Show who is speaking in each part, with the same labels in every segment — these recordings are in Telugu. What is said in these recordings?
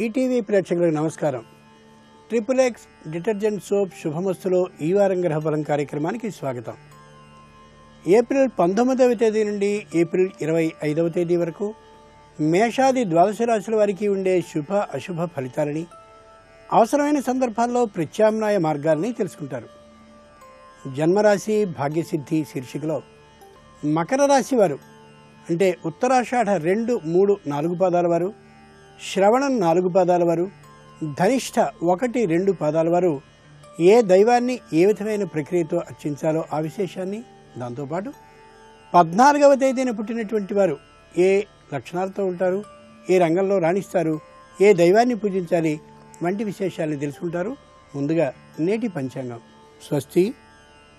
Speaker 1: ఈటీవీ ప్రేక్షకులకు నమస్కారం. ట్రిపుల్ ఎక్స్ డిటర్జెంట్ సోప్ శుభమస్తులో ఈ వారం గ్రహఫలం కార్యక్రమానికి స్వాగతం. ఏప్రిల్ 19వ తేదీ నుండి ఏప్రిల్ 25వ తేదీ వరకు మేషాది ద్వాదశ రాశుల వారికి ఉండే శుభ అశుభ ఫలితాలని, అవసరమైన సందర్భాల్లో ప్రత్యామ్నాయ మార్గాల్ని తెలుసుకుంటారు. జన్మరాశి భాగ్యసిద్ధి శీర్షికలో మకర రాశి వారు అంటే ఉత్తరాషాఢ 2, 3, 4 పాదాల వారు, శ్రవణం 4 పాదాల వారు, ధనిష్ఠ 1, 2 పాదాల వారు ఏ దైవాన్ని ఏ విధమైన ప్రక్రియతో అర్చించాలో ఆ విశేషాన్ని, దాంతోపాటు 14వ తేదీన పుట్టినటువంటి వారు ఏ లక్షణాలతో ఉంటారు, ఏ రంగంలో రాణిస్తారు, ఏ దైవాన్ని పూజించాలి వంటి విశేషాలను తెలుసుకుంటారు. ముందుగా నేటి పంచాంగం. స్వస్తి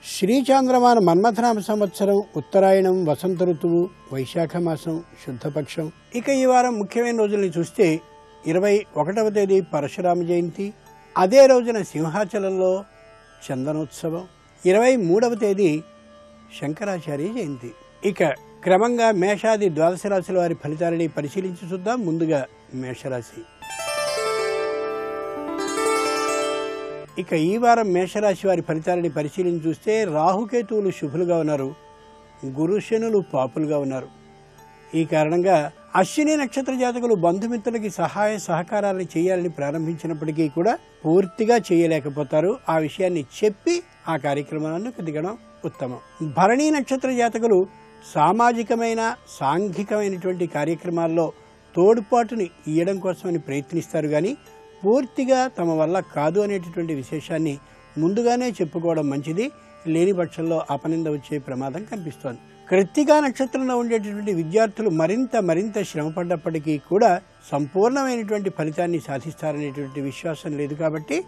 Speaker 1: శ్రీ చాంద్రమాన మన్మథనామ సంవత్సరం, ఉత్తరాయణం, వసంత ఋతువు, వైశాఖ మాసం, శుద్ధపక్షం. ఇక ఈ వారం ముఖ్యమైన రోజుల్ని చూస్తే 21వ తేదీ పరశురామ జయంతి, అదే రోజున సింహాచలంలో చందనోత్సవం, 23వ తేదీ శంకరాచార్య జయంతి. ఇక క్రమంగా మేషాది ద్వాదశ రాశుల వారి ఫలితాలని పరిశీలించి చూద్దాం. ముందుగా మేషరాశి. ఇక ఈ వారం మేషరాశి వారి ఫలితాలని పరిశీలించి చూస్తే రాహుకేతువులు శుభులుగా ఉన్నారు, గురు శనులు పాపులుగా ఉన్నారు. ఈ కారణంగా అశ్విని నక్షత్ర జాతకులు బంధుమిత్రులకి సహాయ సహకారాలను చేయాలని ప్రారంభించినప్పటికీ కూడా పూర్తిగా చేయలేకపోతారు. ఆ విషయాన్ని చెప్పి ఆ కార్యక్రమాలను దిగడం ఉత్తమం. భరణీ నక్షత్ర జాతకులు సామాజికమైన సాంఘికమైనటువంటి కార్యక్రమాల్లో తోడ్పాటుని ఇవ్వడం కోసమని ప్రయత్నిస్తారు, కానీ పూర్తిగా తమ వల్ల కాదు అనేటటువంటి విశేషాన్ని ముందుగానే చెప్పుకోవడం మంచిది. లేని పక్షంలో అపనింద వచ్చే ప్రమాదం కనిపిస్తోంది. కృత్తికా నక్షత్రంలో ఉండేటటువంటి విద్యార్థులు మరింత శ్రమపడ్డప్పటికీ కూడా సంపూర్ణమైనటువంటి ఫలితాన్ని సాధిస్తారనేటువంటి విశ్వాసం లేదు. కాబట్టి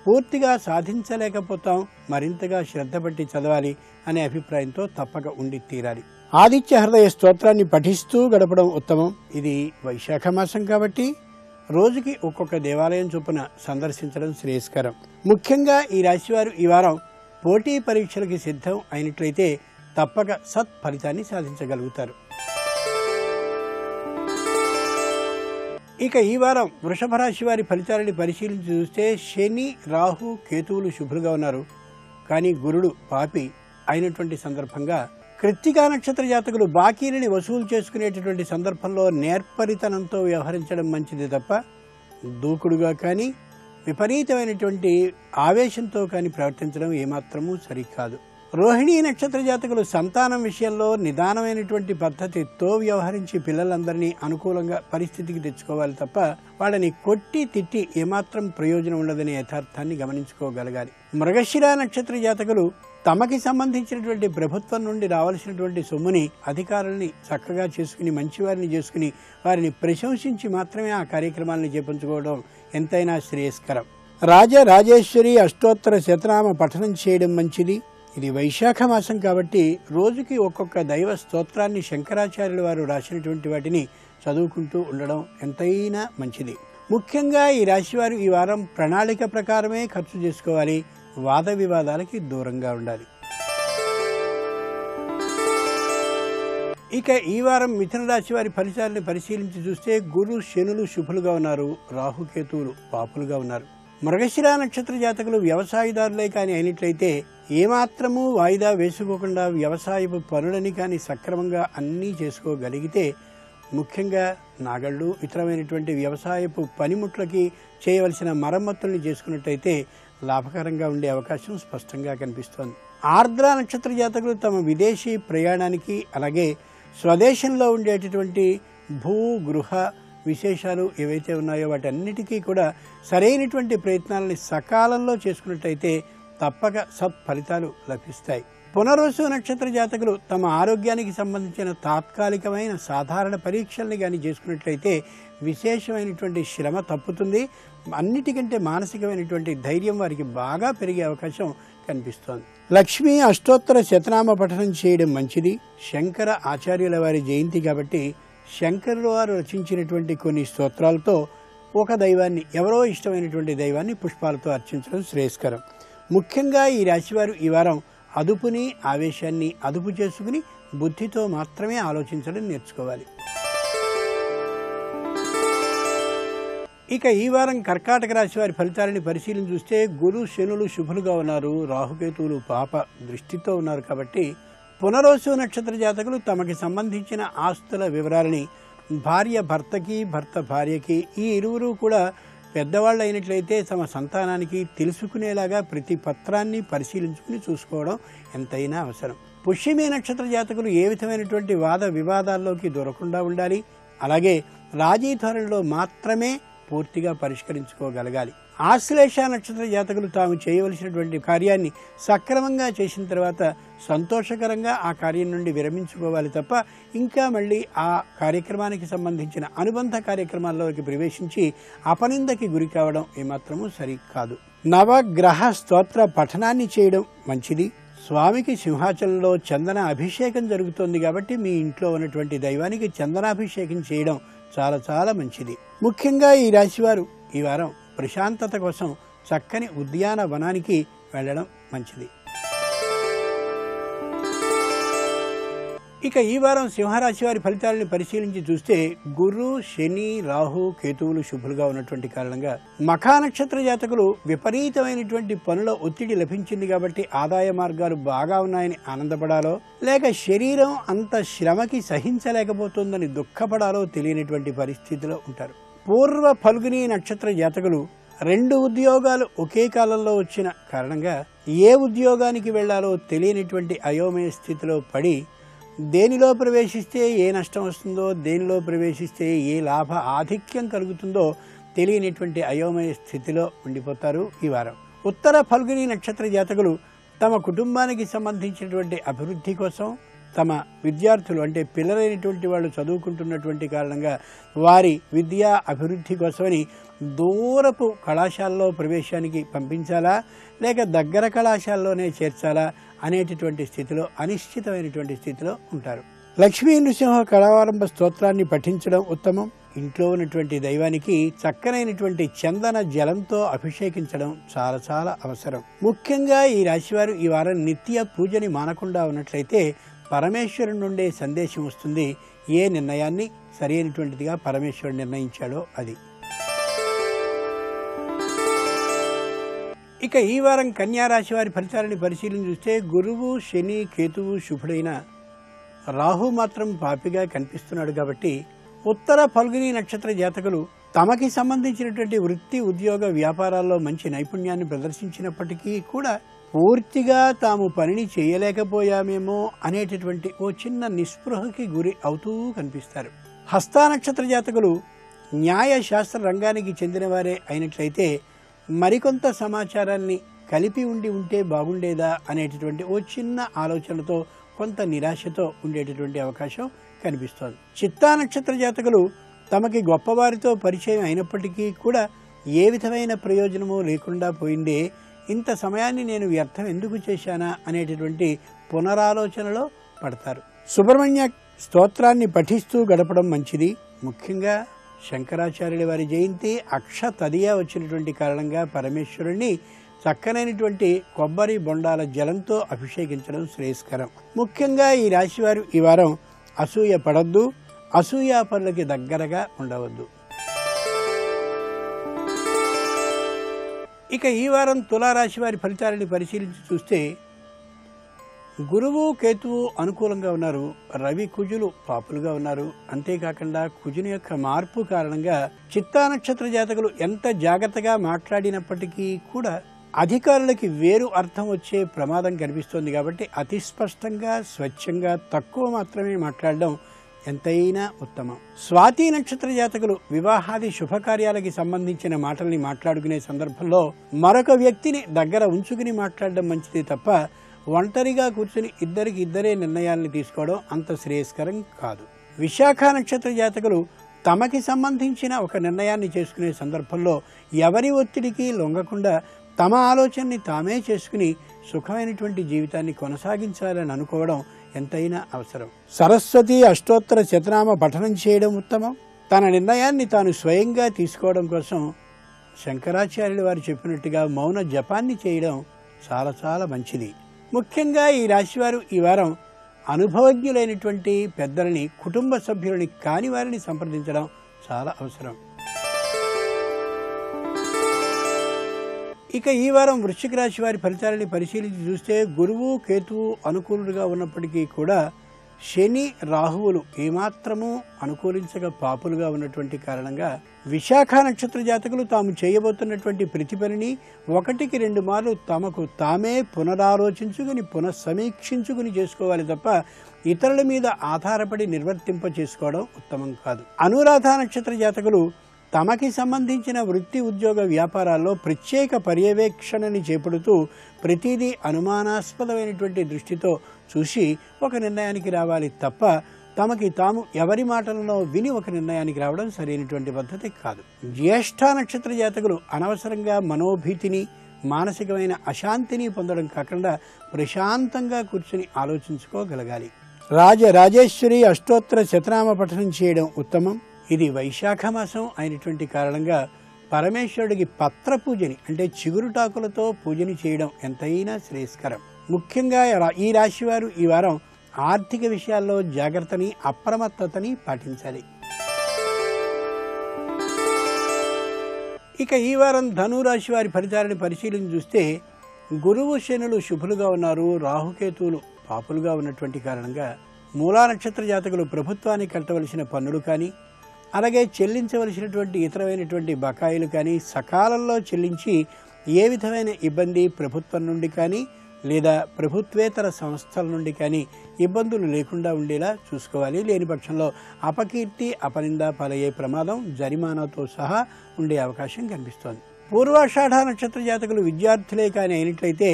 Speaker 1: పూర్తిగా సాధించలేకపోతాం, మరింతగా శ్రద్ధ పట్టి చదవాలి అనే అభిప్రాయంతో తప్పక ఉండి తీరాలి. ఆదిత్య హృదయ స్తోత్రాన్ని పఠిస్తూ గడపడం ఉత్తమం. ఇది వైశాఖ మాసం కాబట్టి రోజుకి ఒక్కొక్క దేవాలయం చొప్పున సందర్శించడం శ్రేయస్కరం. ముఖ్యంగా ఈ రాశివారు ఈ వారం పోటీ పరీక్షలకి సిద్ధం అయినట్లయితే తప్పక సత్ ఫలితాన్ని సాధించగలుగుతారు. ఇక ఈ వారం వృషభ రాశి వారి ఫలితాలని పరిశీలించి చూస్తే శని, రాహు, కేతువులు శుభ్రుగా ఉన్నారు, కానీ గురుడు పాపి అయినటువంటి సందర్భంగా కృత్తికా నక్షత్ర జాతకులు బాకీలని వసూలు చేసుకునేటటువంటి సందర్భంలో నేర్పరితనంతో వ్యవహరించడం మంచిది తప్ప దూకుడుగా కానీ విపరీతమైనటువంటి ఆవేశంతో కానీ ప్రవర్తించడం ఏమాత్రమూ సరికాదు. రోహిణీ నక్షత్ర జాతకులు సంతానం విషయంలో నిదానమైనటువంటి పద్ధతితో వ్యవహరించి పిల్లలందరినీ అనుకూలంగా పరిస్థితికి తెచ్చుకోవాలి తప్ప వాళ్ళని కొట్టి తిట్టి ఏమాత్రం ప్రయోజనం ఉండదనే యథార్థాన్ని గమనించుకోగలగాలి. మృగశిర నక్షత్ర జాతకులు తమకి సంబంధించినటువంటి ప్రభుత్వం నుండి రావాల్సినటువంటి సొమ్ముని, అధికారుల్ని చక్కగా చేసుకుని మంచివారిని చేసుకుని వారిని ప్రశంసించి మాత్రమే ఆ కార్యక్రమాలను చేపంచుకోవడం ఎంతైనా శ్రేయస్కరం. రాజరాజేశ్వరి అష్టోత్తర శతనామ పఠనం చేయడం మంచిది. ఇది వైశాఖ మాసం కాబట్టి రోజుకి ఒక్కొక్క దైవ స్తోత్రాన్ని శంకరాచార్యుల వారు రాసినటువంటి వాటిని చదువుకుంటూ ఉండడం ఎంతైనా మంచిది. ముఖ్యంగా ఈ రాశివారు ఈ వారం ప్రణాళిక ప్రకారమే ఖర్చు చేసుకోవాలి, వాద వివాదాలకి దూరంగా ఉండాలి. ఇక ఈ వారం మిథున రాశి వారి ఫలితాలను పరిశీలించి చూస్తే గురు శనులు శుభులుగా ఉన్నారు, రాహుకేతువులు పాపులుగా ఉన్నారు. మృగశిర నక్షత్ర జాతకులు వ్యవసాయదారులే కానీ అయినట్లయితే ఏమాత్రమూ వాయిదా వేసుకోకుండా వ్యవసాయపు పనులని కానీ సక్రమంగా అన్నీ చేసుకోగలిగితే, ముఖ్యంగా నాగళ్ళు, ఇతరమైనటువంటి వ్యవసాయపు పనిముట్లకి చేయవలసిన మరమ్మతుల్ని చేసుకున్నట్టయితే లాభకరంగా ఉండే అవకాశం స్పష్టంగా కనిపిస్తోంది. ఆర్ద్ర నక్షత్ర జాతకులు తమ విదేశీ ప్రయాణానికి, అలాగే స్వదేశంలో ఉండేటటువంటి భూ గృహ విశేషాలు ఏవైతే ఉన్నాయో వాటన్నిటికీ కూడా సరైనటువంటి ప్రయత్నాలని సకాలంలో చేసుకున్నట్టయితే తప్పక సత్ఫలితాలు లభిస్తాయి. పునర్వసు నక్షత్ర జాతకులు తమ ఆరోగ్యానికి సంబంధించిన తాత్కాలికమైన సాధారణ పరీక్షల్ని కానీ చేసుకున్నట్లయితే విశేషమైనటువంటి శ్రమ తప్పుతుంది. అన్నిటికంటే మానసికమైనటువంటి ధైర్యం వారికి బాగా పెరిగే అవకాశం కనిపిస్తోంది. లక్ష్మీ అష్టోత్తర శతనామ పఠనం చేయడం మంచిది. శంకర ఆచార్యుల వారి జయంతి కాబట్టి శంకరుల వారు రచించినటువంటి కొన్ని స్తోత్రాలతో ఒక దైవాన్ని, ఎవరో ఇష్టమైనటువంటి దైవాన్ని పుష్పాలతో అర్చించడం శ్రేయస్కరం. ముఖ్యంగా ఈ రాశివారు ఈ వారం అదుపుని, ఆవేశాన్ని అదుపు చేసుకుని బుద్ధితో మాత్రమే ఆలోచించడం నేర్చుకోవాలి. ఇక ఈ వారం కర్కాటక రాశి వారి ఫలితాలని పరిశీలన చూస్తే గురు శనులు శుభులుగా ఉన్నారు, రాహుకేతువులు పాప దృష్టితో ఉన్నారు. కాబట్టి పునరోసు నక్షత్ర జాతకులు తమకి సంబంధించిన ఆస్తుల వివరాలని భార్య భర్తకి, భర్త భార్యకి, ఈ ఇరువురు కూడా పెద్దవాళ్ళు అయినట్లయితే తమ సంతానానికి తెలుసుకునేలాగా ప్రతి పత్రాన్ని పరిశీలించుకుని చూసుకోవడం ఎంతైనా అవసరం. పుష్యమి నక్షత్ర జాతకులు ఏ విధమైనటువంటి వాద వివాదాల్లోకి దొరకకుండా ఉండాలి. అలాగే రాజీ ధోరణిలో మాత్రమే పూర్తిగా పరిష్కరించుకోగలగాలి. ఆశ్లేష నక్షత్ర జాతకులు తాము చేయవలసినటువంటి కార్యాన్ని సక్రమంగా చేసిన తర్వాత సంతోషకరంగా ఆ కార్యం నుండి విరమించుకోవాలి తప్ప ఇంకా మళ్ళీ ఆ కార్యక్రమానికి సంబంధించిన అనుబంధ కార్యక్రమాల్లోకి ప్రవేశించి అపనిందకి గురి కావడం ఏమాత్రమూ సరికాదు. నవగ్రహ స్తోత్ర పఠనాన్ని చేయడం మంచిది. స్వామికి సింహాచలంలో చందన అభిషేకం జరుగుతోంది కాబట్టి మీ ఇంట్లో ఉన్నటువంటి దైవానికి చందనాభిషేకం చేయడం చాలా చాలా మంచిది. ముఖ్యంగా ఈ రాశివారు ఈ వారం ప్రశాంతత కోసం చక్కని ఉద్యానవనానికి వెళ్ళడం మంచిది. ఇక ఈ వారం సింహరాశి వారి ఫలితాలను పరిశీలించి చూస్తే గురు శని రాహు కేతువులు శుభులుగా ఉన్నటువంటి కారణంగా మఖా నక్షత్ర జాతకులు విపరీతమైనటువంటి పనుల ఒత్తిడి లభించింది కాబట్టి ఆదాయ మార్గాలు బాగా ఉన్నాయని ఆనందపడాలో లేక శరీరం అంత శ్రమకి సహించలేకపోతుందని దుఃఖపడాలో తెలియనటువంటి పరిస్థితిలో ఉంటారు. పూర్వ ఫల్గుని నక్షత్ర జాతకులు 2 ఉద్యోగాలు ఒకే కాలంలో వచ్చిన కారణంగా ఏ ఉద్యోగానికి వెళ్లాలో తెలియనిటువంటి అయోమయ స్థితిలో పడి దేనిలో ప్రవేశిస్తే ఏ నష్టం వస్తుందో, దేనిలో ప్రవేశిస్తే ఏ లాభ ఆధిక్యం కలుగుతుందో తెలియనిటువంటి అయోమయ స్థితిలో ఉండిపోతారు ఈ వారం. ఉత్తర ఫల్గుని నక్షత్ర జాతకులు తమ కుటుంబానికి సంబంధించినటువంటి అభివృద్ధి కోసం, తమ విద్యార్థులు అంటే పిల్లలైనటువంటి వాళ్ళు చదువుకుంటున్నటువంటి కారణంగా వారి విద్యా అభివృద్ధి కోసమని దూరపు కళాశాలలో ప్రవేశానికి పంపించాలా లేక దగ్గర కళాశాలలోనే చేర్చాలా అనేటటువంటి స్థితిలో అనిశ్చితమైనటువంటి స్థితిలో ఉంటారు. లక్ష్మీ నృసింహ కళావారంభ స్తోత్రాన్ని పఠించడం ఉత్తమం. ఇంట్లో ఉన్నటువంటి దైవానికి చక్కనైనటువంటి చందన జలంతో అభిషేకించడం చాలా చాలా అవసరం. ముఖ్యంగా ఈ రాశివారు ఈ వారం నిత్య పూజని మానకుండా ఉన్నట్లయితే పరమేశ్వరుడి నుండే సందేశం వస్తుంది. ఏ నిర్ణయాన్ని సరైనటువంటిదిగా పరమేశ్వరుడు నిర్ణయించాడో అది. ఇక ఈ వారం కన్యా రాశి వారి ఫలితాలను పరిశీలన చూస్తే గురువు శని కేతువు శుభుడైన రాహు మాత్రం పాపిగా కనిపిస్తున్నాడు. కాబట్టి ఉత్తర ఫల్గుని నక్షత్ర జాతకులు తమకి సంబంధించినటువంటి వృత్తి ఉద్యోగ వ్యాపారాల్లో మంచి నైపుణ్యాన్ని ప్రదర్శించినప్పటికీ కూడా పూర్తిగా తాము పనిని చేయలేకపోయామేమో అనేటటువంటి ఓ చిన్న నిస్పృహకి గురి అవుతూ కనిపిస్తారు. హస్త నక్షత్ర జాతకులు న్యాయ శాస్త్ర రంగానికి చెందిన వారే అయినట్లయితే మరికొంత సమాచారాన్ని కలిపి ఉంటే బాగుండేదా అనేటటువంటి ఓ చిన్న ఆలోచనతో కొంత నిరాశతో ఉండేటటువంటి అవకాశం కనిపిస్తోంది. చిత్తా నక్షత్ర జాతకులు తమకి గొప్పవారితో పరిచయం అయినప్పటికీ కూడా ఏ విధమైన ప్రయోజనమూ లేకుండా పోయిందే, ఇంత సమయాన్ని నేను వ్యర్థం ఎందుకు చేశానా అనేటటువంటి పునరాలోచనలో పడతారు. సుబ్రహ్మణ్య స్తోత్రాన్ని పఠిస్తూ గడపడం మంచిది. ముఖ్యంగా శంకరాచార్యుల వారి జయంతి అక్షతదియా వచ్చినటువంటి కారణంగా పరమేశ్వరుణ్ణి చక్కనైనటువంటి కొబ్బరి బొండాల జలంతో అభిషేకించడం శ్రేయస్కరం. ముఖ్యంగా ఈ రాశివారు ఈ వారం అసూయ పడద్దు, అసూయా పనులకి దగ్గరగా ఉండవద్దు. ఇక ఈ వారం తులారాశి వారి ఫలితాలని పరిశీలించి చూస్తే గురువు కేతువు అనుకూలంగా ఉన్నారు, రవి కుజులు పాపులుగా ఉన్నారు. అంతేకాకుండా కుజుని యొక్క మార్పు కారణంగా చిత్తా నక్షత్ర జాతకులు ఎంత జాగ్రత్తగా మాట్లాడినప్పటికీ కూడా అధికారులకి వేరు అర్థం వచ్చే ప్రమాదం కనిపిస్తోంది. కాబట్టి అతి స్పష్టంగా స్వచ్ఛంగా తక్కువ మాత్రమే మాట్లాడడం ఎంతైనా ఉత్తమం. స్వాతి నక్షత్ర జాతకులు వివాహాది శుభకార్యాలకి సంబంధించిన మాటల్ని మాట్లాడుకునే సందర్భంలో మరొక వ్యక్తిని దగ్గర ఉంచుకుని మాట్లాడడం మంచిది తప్ప ఒంటరిగా కూర్చుని ఇద్దరే నిర్ణయాల్ని తీసుకోవడం అంత శ్రేయస్కరం కాదు. విశాఖ నక్షత్ర జాతకులు తమకి సంబంధించిన ఒక నిర్ణయాన్ని చేసుకునే సందర్భంలో ఎవరి ఒత్తిడికి లొంగకుండా తమ ఆలోచనని తామే చేసుకుని సుఖమైనటువంటి జీవితాన్ని కొనసాగించాలని అనుకోవడం ఎంతైనా అవసరం. సరస్వతి అష్టోత్తర శతనామ పఠనం చేయడం ఉత్తమం. తన నిర్ణయాన్ని తాను స్వయంగా తీసుకోవడం కోసం శంకరాచార్యుల వారు చెప్పినట్టుగా మౌన జపాన్ని చేయడం చాలా చాలా మంచిది. ముఖ్యంగా ఈ రాశివారు ఈ వారం అనుభవజ్ఞులైనటువంటి పెద్దలని, కుటుంబ సభ్యులని కాని వారిని సంప్రదించడం చాలా అవసరం. ఇక ఈ వారం వృశ్చిక రాశి వారి ఫలితాలని పరిశీలించి చూస్తే గురువు కేతువు అనుకూలుగా ఉన్నప్పటికీ కూడా శని రాహువులు ఏమాత్రమూ అనుకూలించక పాపులుగా ఉన్నటువంటి కారణంగా విశాఖ నక్షత్ర జాతకులు తాము చేయబోతున్నటువంటి ప్రతి పనిని 1-2 మార్లు తమకు తామే పునరాలోచించుకుని పునఃసమీక్షించుకుని చేసుకోవాలి తప్ప ఇతరుల మీద ఆధారపడి నిర్వర్తింప చేసుకోవడం ఉత్తమం కాదు. అనురాధ నక్షత్ర జాతకులు తమకి సంబంధించిన వృత్తి ఉద్యోగ వ్యాపారాల్లో ప్రత్యేక పర్యవేక్షణని చేపడుతూ ప్రతిదీ అనుమానాస్పదమైనటువంటి దృష్టితో చూసి ఒక నిర్ణయానికి రావాలి తప్ప తమకి తాము ఎవరి మాటలను విని ఒక నిర్ణయానికి రావడం సరైనటువంటి పద్ధతి కాదు. జ్యేష్ఠ నక్షత్ర జాతకులు అనవసరంగా మనోభీతిని మానసికమైన అశాంతిని పొందడం కాకుండా ప్రశాంతంగా కూర్చుని ఆలోచించుకోగలగాలి. రాజరాజేశ్వరి అష్టోత్తర శతనామ పఠనం చేయడం ఉత్తమం. ఇది వైశాఖ మాసం అయినటువంటి కారణంగా పరమేశ్వరుడికి పత్ర పూజని అంటే చిగురుటాకులతో పూజని చేయడం ఎంతైనా శ్రేయస్కరం. ముఖ్యంగా ఈ రాశి వారు ఈ వారం ఆర్థిక విషయాల్లో జాగ్రత్తని అప్రమత్తతని పాటించాలి. ఇక ఈ వారం ధనురాశి వారి ఫలితాలను పరిశీలించి చూస్తే గురువు శనులు శుభులుగా ఉన్నారు, రాహుకేతువులు పాపులుగా ఉన్నటువంటి కారణంగా మూలా నక్షత్ర జాతకులు ప్రభుత్వానికి కట్టవలసిన పన్నులు కానీ అలాగే చెల్లించవలసినటువంటి ఇతరమైనటువంటి బకాయిలు కానీ సకాలంలో చెల్లించి ఏ విధమైన ఇబ్బంది ప్రభుత్వం నుండి కానీ లేదా ప్రభుత్వేతర సంస్థల నుండి కానీ ఇబ్బందులు లేకుండా ఉండేలా చూసుకోవాలి. లేని పక్షంలో అపకీర్తి అపనింద పాలయ్యే ప్రమాదం జరిమానాతో సహా ఉండే అవకాశం కనిపిస్తోంది. పూర్వాషాఢ నక్షత్ర జాతకులు విద్యార్థులే కానీ అయినట్లయితే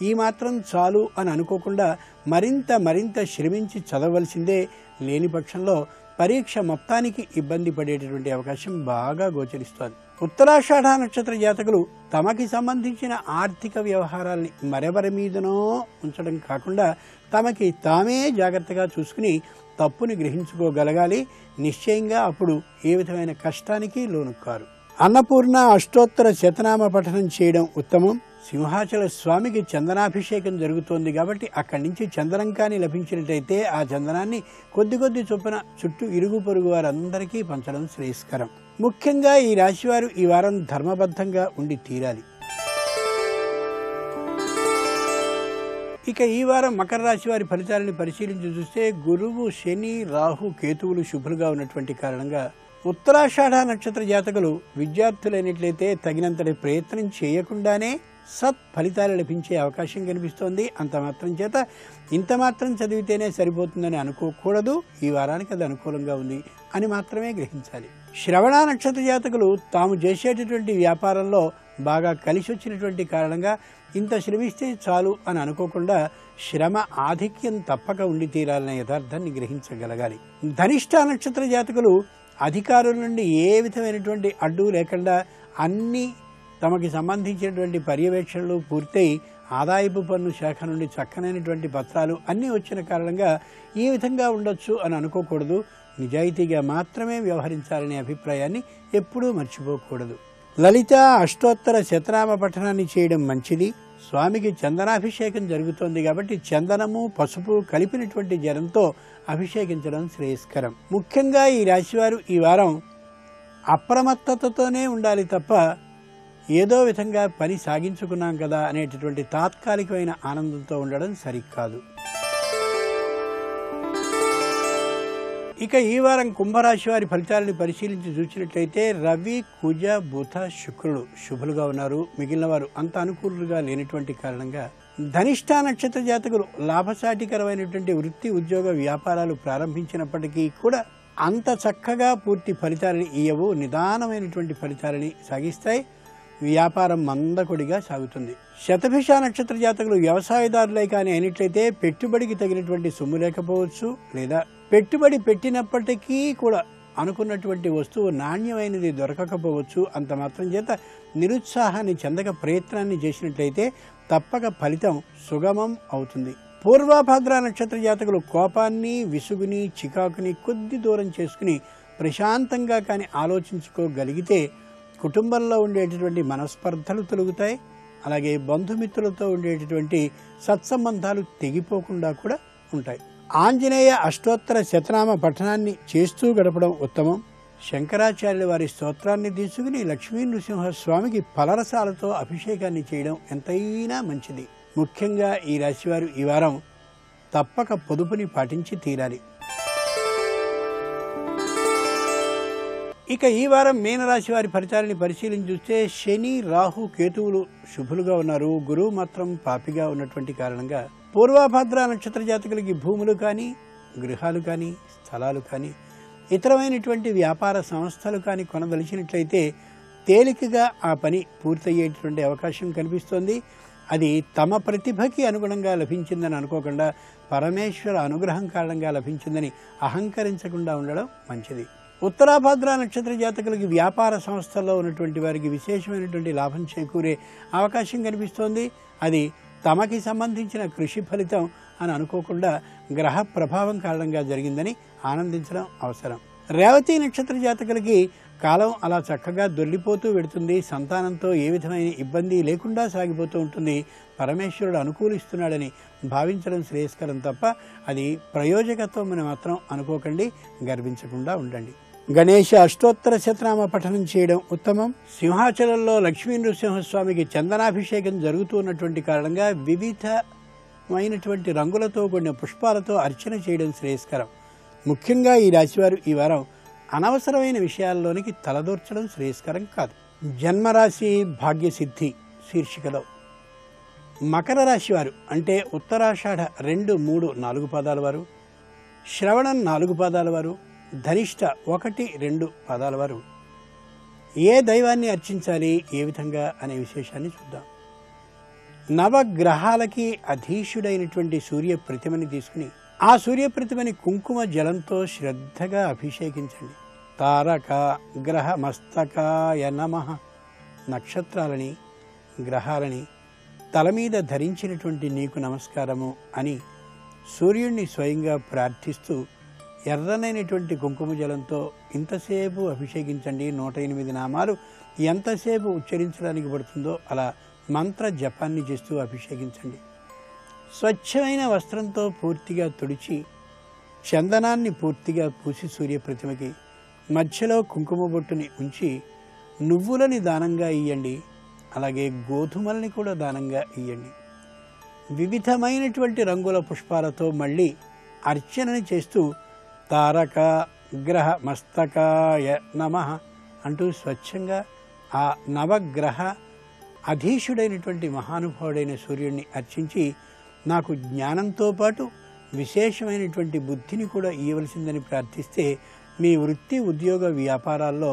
Speaker 1: ఈ మాత్రం చాలు అని అనుకోకుండా మరింత శ్రమించి చదవలసిందే. లేని పక్షంలో పరీక్ష మొత్తానికి ఇబ్బంది పడేటటువంటి అవకాశం బాగా గోచరిస్తోంది. ఉత్తరాషాఢ నక్షత్ర జాతకులు తమకి సంబంధించిన ఆర్థిక వ్యవహారాల్ని మరెవరి మీదనో ఉంచడం కాకుండా తమకి తామే జాగ్రత్తగా చూసుకుని తప్పుని గ్రహించుకోగలగాలి. నిశ్చయంగా అప్పుడు ఏ విధమైన కష్టానికి లోనుకారు. అన్నపూర్ణ అష్టోత్తర శతనామ పఠనం చేయడం ఉత్తమం. సింహాచల స్వామికి చందనాభిషేకం జరుగుతోంది కాబట్టి అక్కడి నుంచి చందనం కానీ లభించినట్టయితే ఆ చందనాన్ని కొద్ది చొప్పున చుట్టూ ఇరుగు పొరుగు వారందరికీ పంచడం శ్రేయస్కరం. ముఖ్యంగా ఈ రాశివారు ఈ వారం ధర్మబద్ధంగా ఉండి తీరాలి. ఇక ఈ వారం మకర రాశి వారి ఫలితాలను పరిశీలించి చూస్తే గురువు శని రాహు కేతువులు శుభులుగా ఉన్నటువంటి కారణంగా ఉత్తరాషాఢ నక్షత్ర జాతకులు విద్యార్థులైనట్లయితే తగినంతటి ప్రయత్నం చేయకుండానే సత్ఫలితాలు లభించే అవకాశం కనిపిస్తోంది. అంత మాత్రం చేత ఇంత మాత్రం చదివితేనే సరిపోతుందని అనుకోకూడదు. ఈ వారానికి అది అనుకూలంగా ఉంది అని మాత్రమే గ్రహించాలి. శ్రవణ నక్షత్ర జాతకులు తాము చేసేటటువంటి వ్యాపారంలో బాగా కలిసి వచ్చినటువంటి కారణంగా ఇంత శ్రమిస్తే చాలు అని అనుకోకుండా శ్రమ ఆధిక్యం తప్పక ఉండి తీరాలనే యథార్థాన్ని గ్రహించగలగాలి. ధనిష్ట నక్షత్ర జాతకులు అధికారుల నుండి ఏ విధమైనటువంటి అడ్డు లేకుండా అన్ని తమకి సంబంధించినటువంటి పర్యవేక్షణలు పూర్తయి ఆదాయపు పన్ను శాఖ నుండి చక్కనైనటువంటి పత్రాలు అన్నీ వచ్చిన కారణంగా ఈ విధంగా ఉండొచ్చు అని అనుకోకూడదు. నిజాయితీగా మాత్రమే వ్యవహరించాలనే అభిప్రాయాన్ని ఎప్పుడూ మర్చిపోకూడదు. లలిత అష్టోత్తర శతనామ పఠనాన్ని చేయడం మంచిది. స్వామికి చందనాభిషేకం జరుగుతోంది కాబట్టి చందనము పసుపు కలిపినటువంటి జలంతో అభిషేకించడం శ్రేయస్కరం. ముఖ్యంగా ఈ రాశివారు ఈ వారం అప్రమత్తతతోనే ఉండాలి తప్ప ఏదో విధంగా పని సాగించుకున్నాం కదా అనేటటువంటి తాత్కాలికమైన ఆనందంతో ఉండడం సరికాదు. ఇక ఈ వారం కుంభరాశి వారి ఫలితాలను పరిశీలించి చూసినట్లయితే రవి కుజ బుధ శుక్రుడు శుభులుగా ఉన్నారు. మిగిలిన వారు అంత అనుకూలుగా లేనటువంటి కారణంగా ధనిష్ట నక్షత్ర జాతకులు లాభసాటికరమైనటువంటి వృత్తి ఉద్యోగ వ్యాపారాలు ప్రారంభించినప్పటికీ కూడా అంత చక్కగా పూర్తి ఫలితాలని ఇయ్యవు. నిదానమైనటువంటి ఫలితాలని సాగిస్తాయి. వ్యాపారం మందకొడిగా సాగుతుంది. శతభిష నక్షత్ర జాతకులు వ్యవసాయదారులే కానీ అయినట్లయితే పెట్టుబడికి తగినటువంటి సొమ్ము లేకపోవచ్చు, లేదా పెట్టుబడి పెట్టినప్పటికీ కూడా అనుకున్నటువంటి వస్తువు నాణ్యమైనది దొరకకపోవచ్చు. అంత మాత్రం చేత నిరుత్సాహాన్ని చెందక ప్రయత్నాన్ని చేసినట్లయితే తప్పక ఫలితం సుగమం అవుతుంది. పూర్వభద్ర నక్షత్ర జాతకులు కోపాన్ని విసుగుని చికాకుని కొద్ది దూరం చేసుకుని ప్రశాంతంగా కానీ ఆలోచించుకోగలిగితే కుటుంబంలో ఉండేటటువంటి మనస్పర్ధలు తొలగుతాయి. అలాగే బంధుమిత్రులతో ఉండేటటువంటి సత్సంబంధాలు తెగిపోకుండా కూడా ఉంటాయి. ఆంజనేయ అష్టోత్తర శతనామ పఠనాన్ని చేస్తూ గడపడం ఉత్తమం. శంకరాచార్యుల వారి స్తోత్రాన్ని తీసుకుని లక్ష్మీ నృసింహస్వామికి ఫలరసాలతో అభిషేకాన్ని చేయడం ఎంతైనా మంచిది. ముఖ్యంగా ఈ రాశివారు ఈ వారం తప్పక పొదుపుని పాటించి తీరాలి. ఇక ఈ వారం మీనరాశి వారి ఫలితాలని పరిశీలించి చూస్తే శని, రాహు, కేతువులు శుభులుగా ఉన్నారు. గురువు మాత్రం పాపిగా ఉన్నటువంటి కారణంగా పూర్వభద్ర నక్షత్ర జాతకులకి భూములు కానీ, గృహాలు కానీ, స్థలాలు కానీ, ఇతరమైనటువంటి వ్యాపార సంస్థలు కానీ కొనదలిచినట్లయితే తేలికగా ఆ పని పూర్తయ్యేటువంటి అవకాశం కనిపిస్తోంది. అది తమ ప్రతిభకి అనుగుణంగా లభించిందని అనుకోకుండా పరమేశ్వర అనుగ్రహం కారణంగా లభించిందని అహంకరించకుండా ఉండడం మంచిది. ఉత్తరాభాద్ర నక్షత్ర జాతకులకి వ్యాపార సంస్థల్లో ఉన్నటువంటి వారికి విశేషమైనటువంటి లాభం చేకూరే అవకాశం కనిపిస్తోంది. అది తమకి సంబంధించిన కృషి ఫలితం అని అనుకోకుండా గ్రహ ప్రభావం కారణంగా జరిగిందని ఆనందించడం అవసరం. రేవతి నక్షత్ర జాతకులకి కాలం అలా చక్కగా దొర్లిపోతూ వెడుతుంది. సంతానంతో ఏ విధమైన ఇబ్బంది లేకుండా సాగిపోతూ ఉంటుంది. పరమేశ్వరుడు అనుకూలిస్తున్నాడని భావించడం శ్రేయస్కరం తప్ప అది ప్రయోజకత్వం అని మాత్రం అనుకోకండి. గర్వించకుండా ఉండండి. గణేష అష్టోత్తర శతనామ పఠనం చేయడం ఉత్తమం. సింహాచలంలో లక్ష్మీ నృసింహస్వామికి చందనాభిషేకం జరుగుతూ ఉన్నటువంటి కారణంగా వివిధమైనటువంటి రంగులతో కూడిన పుష్పాలతో అర్చన చేయడం శ్రేయస్కరం. ముఖ్యంగా ఈ రాశివారు ఈ వారం అనవసరమైన విషయాల్లోనికి తలదూర్చడం శ్రేయస్కరం కాదు. జన్మరాశి భాగ్యసిద్ధి శీర్షికలో మకర రాశి వారు అంటే ఉత్తరాషాఢ 2, 3, 4 పాదాల వారు, శ్రవణం 4 పాదాల వారు, ధనిష్ట 1, 2 పాదాల వారు ఏ దైవాన్ని అర్చించాలి, ఏ విధంగా అనే విశేషాన్ని చూద్దాం. నవగ్రహాలకి అధీశుడైనటువంటి సూర్య ప్రతిమని తీసుకుని ఆ సూర్య ప్రతిమని కుంకుమ జలంతో శ్రద్ధగా అభిషేకించండి. తారక గ్రహ మస్తకాయ నమః. నక్షత్రాలని, గ్రహాలని తల మీద ధరించినటువంటి నీకు నమస్కారము అని సూర్యుడిని స్వయంగా ప్రార్థిస్తూ ఎర్రనైనటువంటి కుంకుమ జలంతో ఇంతసేపు అభిషేకించండి. 108 నామాలు ఎంతసేపు ఉచ్చరించడానికి పడుతుందో అలా మంత్ర జపాన్ని చేస్తూ అభిషేకించండి. స్వచ్ఛమైన వస్త్రంతో పూర్తిగా తుడిచి చందనాన్ని పూర్తిగా పూసి సూర్య ప్రతిమకి మధ్యలో కుంకుమ బొట్టుని ఉంచి నువ్వులని దానంగా ఇయ్యండి. అలాగే గోధుమలని కూడా దానంగా ఇయ్యండి. వివిధమైనటువంటి రంగుల పుష్పాలతో మళ్ళీ అర్చనని చేస్తూ తారక గ్రహ మస్తకాయ నమః అంటూ స్వచ్ఛంగా ఆ నవగ్రహ అధీశుడైనటువంటి మహానుభావుడైన సూర్యుడిని అర్చించి నాకు జ్ఞానంతో పాటు విశేషమైనటువంటి బుద్ధిని కూడా ఇవ్వవలసిందని ప్రార్థిస్తే మీ వృత్తి, ఉద్యోగ, వ్యాపారాల్లో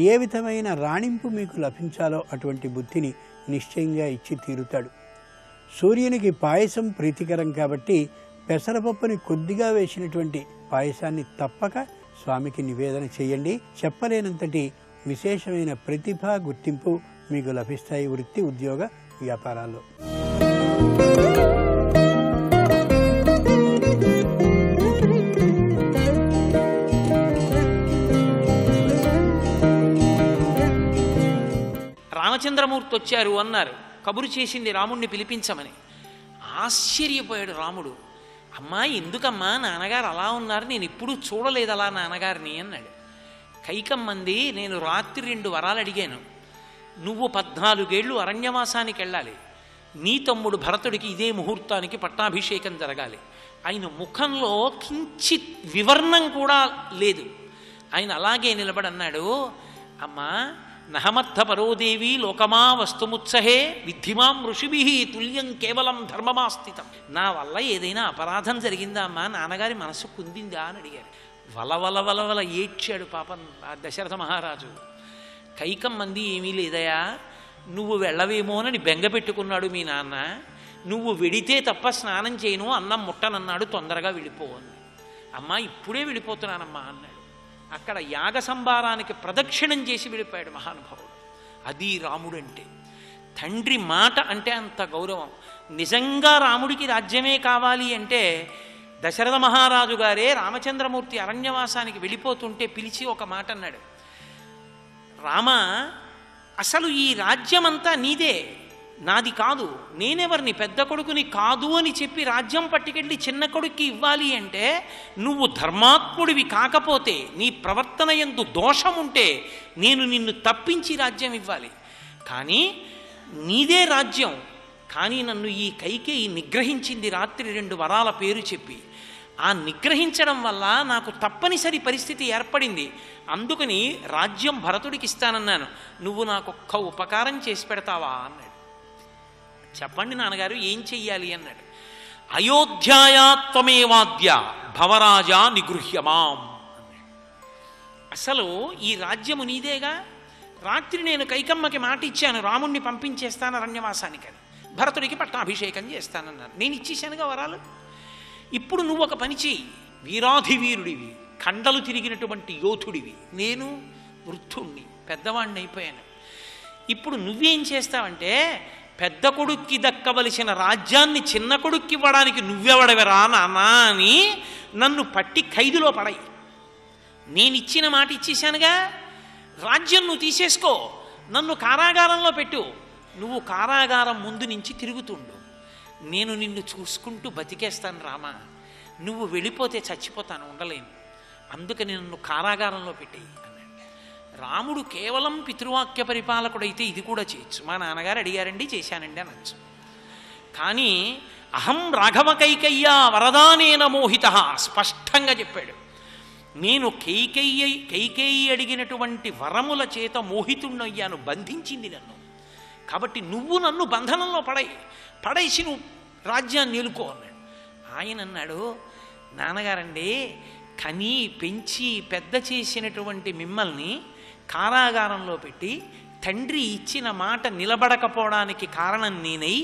Speaker 1: ఏ విధమైన రాణింపు మీకు లభించాలో అటువంటి బుద్ధిని నిశ్చయంగా ఇచ్చి తీరుతాడు. సూర్యునికి పాయసం ప్రీతికరం కాబట్టి పెసరపప్పుని కొద్దిగా వేసినటువంటి పాయసాన్ని తప్పక స్వామికి నివేదన చేయండి. చెప్పలేనంతటి విశేషమైన ప్రతిభ, గుర్తింపు మీకు లభిస్తాయి వృత్తి, ఉద్యోగ, వ్యాపారాల్లో.
Speaker 2: రామచంద్రమూర్తి వచ్చారు అన్నారు. కబురు చేసింది రాముణ్ణి పిలిపించమని. ఆశ్చర్యపోయాడు రాముడు. అమ్మా ఎందుకమ్మా నాన్నగారు అలా ఉన్నారు, నేను ఎప్పుడూ చూడలేదు అలా నాన్నగారిని అన్నాడు. కైకమ్మంది, నేను రాత్రి 2 వరాలు అడిగాను. నువ్వు 14 ఏళ్ళు అరణ్యవాసానికి వెళ్ళాలి. నీ తమ్ముడు భరతుడికి ఇదే ముహూర్తానికి పట్టాభిషేకం జరగాలి. ఆయన ముఖంలో కించిత్ వివర్ణం కూడా లేదు. ఆయన అలాగే నిలబడన్నాడు, అమ్మా నహమర్థ పరోదేవి లోకమా వస్తుముత్సహే విద్ధిమాం ఋషిభి తుల్యం కేవలం ధర్మమాస్థితం. నా వల్ల ఏదైనా అపరాధం జరిగిందా అమ్మా, నాన్నగారి మనసు కుందిందా అని అడిగారు. వలవల వలవల ఏడ్చాడు పాపం ఆ దశరథ మహారాజు. కైకమ్మంది, ఏమీ లేదయా, నువ్వు వెళ్ళవేమోనని బెంగ పెట్టుకున్నాడు మీ నాన్న. నువ్వు వెడితే తప్ప స్నానం చేయను, అన్నం ముట్టనన్నాడు, తొందరగా వెళ్ళిపోవాలి. అమ్మా ఇప్పుడే వెళ్ళిపోతున్నానమ్మా అన్నాడు. అక్కడ యాగ సంభారానికి ప్రదక్షిణం చేసి వెళ్ళిపోయాడు మహానుభావుడు. అది రాముడంటే. తండ్రి మాట అంటే అంత గౌరవం. నిజంగా రాముడికి రాజ్యమే కావాలి అంటే దశరథ మహారాజు గారే రామచంద్రమూర్తి అరణ్యవాసానికి వెళ్ళిపోతుంటే పిలిచి ఒక మాట అన్నాడు, రామ అసలు ఈ రాజ్యమంతా నీదే, నాది కాదు, నేనెవరిని, పెద్ద కొడుకుని కాదు అని చెప్పి రాజ్యం పట్టుకెళ్ళి చిన్న కొడుక్కి ఇవ్వాలి అంటే, నువ్వు ధర్మాత్ముడివి కాకపోతే, నీ ప్రవర్తన యందు దోషం ఉంటే నేను నిన్ను తప్పించి రాజ్యం ఇవ్వాలి. కానీ నీదే రాజ్యం. కానీ నన్ను ఈ కైకేయి నిగ్రహించింది రాత్రి 2 వరాల పేరు చెప్పి. ఆ నిగ్రహించడం వల్ల నాకు తప్పనిసరి పరిస్థితి ఏర్పడింది. అందుకని రాజ్యం భరతుడికి ఇస్తానన్నాను. నువ్వు నాకొక్క ఉపకారం చేసి పెడతావా అన్నాడు. చెప్పండి నాన్నగారు, ఏం చెయ్యాలి అన్నాడు. అయోధ్యాయా త్వమేవాద్య భవరాజా నిగృహ్యమాం అన్నాడు. అసలు ఈ రాజ్యము నీదేగా. రాత్రి నేను కైకమ్మకి మాట ఇచ్చాను, రాముణ్ణి పంపించేస్తాను అరణ్యవాసానికని, భరతుడికి పట్టాభిషేకం చేస్తానన్నాను. నేను ఇచ్చేశానుగా వరాలు. ఇప్పుడు నువ్వు ఒక పని చెయ్యి. వీరాధివీరుడివి, కండలు తిరిగినటువంటి యోధుడివి, నేను వృద్ధుణ్ణి, పెద్దవాణ్ణి అయిపోయాను. ఇప్పుడు నువ్వేం చేస్తావంటే, పెద్ద కొడుక్కి దక్కవలసిన రాజ్యాన్ని చిన్న కొడుక్కి ఇవ్వడానికి నువ్వెవడవరా నాన్నా అని నన్ను పట్టి ఖైదులో పడయి. నేను ఇచ్చిన మాట ఇచ్చేశానుగా, రాజ్యం నువ్వు తీసేసుకో, నన్ను కారాగారంలో పెట్టు. నువ్వు కారాగారం ముందు నుంచి తిరుగుతుండు, నేను నిన్ను చూసుకుంటూ బతికేస్తాను రామా. నువ్వు వెళ్ళిపోతే చచ్చిపోతాను, ఉండలేను. అందుకని నన్ను కారాగారంలో పెట్టేయి అన్నాడు. రాముడు కేవలం పితృవాక్య పరిపాలకుడైతే ఇది కూడా చేయొచ్చు. మా నాన్నగారు అడిగారండి, చేశానండి అనొచ్చు. కానీ అహం రాఘవ కైకయ్య వరదానేన మోహిత స్పష్టంగా చెప్పాడు. నేను కైకేయి అడిగినటువంటి వరముల చేత మోహితుణ్ణయ్యాను, బంధించింది నన్ను. కాబట్టి నువ్వు నన్ను బంధనంలో పడేసి నువ్వు రాజ్యాన్ని నిలుకో అన్నాడు. ఆయన అన్నాడు, నాన్నగారండి, కని పెంచి పెద్ద చేసినటువంటి మిమ్మల్ని కారాగారంలో పెట్టి తండ్రి ఇచ్చిన మాట నిలబడకపోవడానికి కారణం నేనై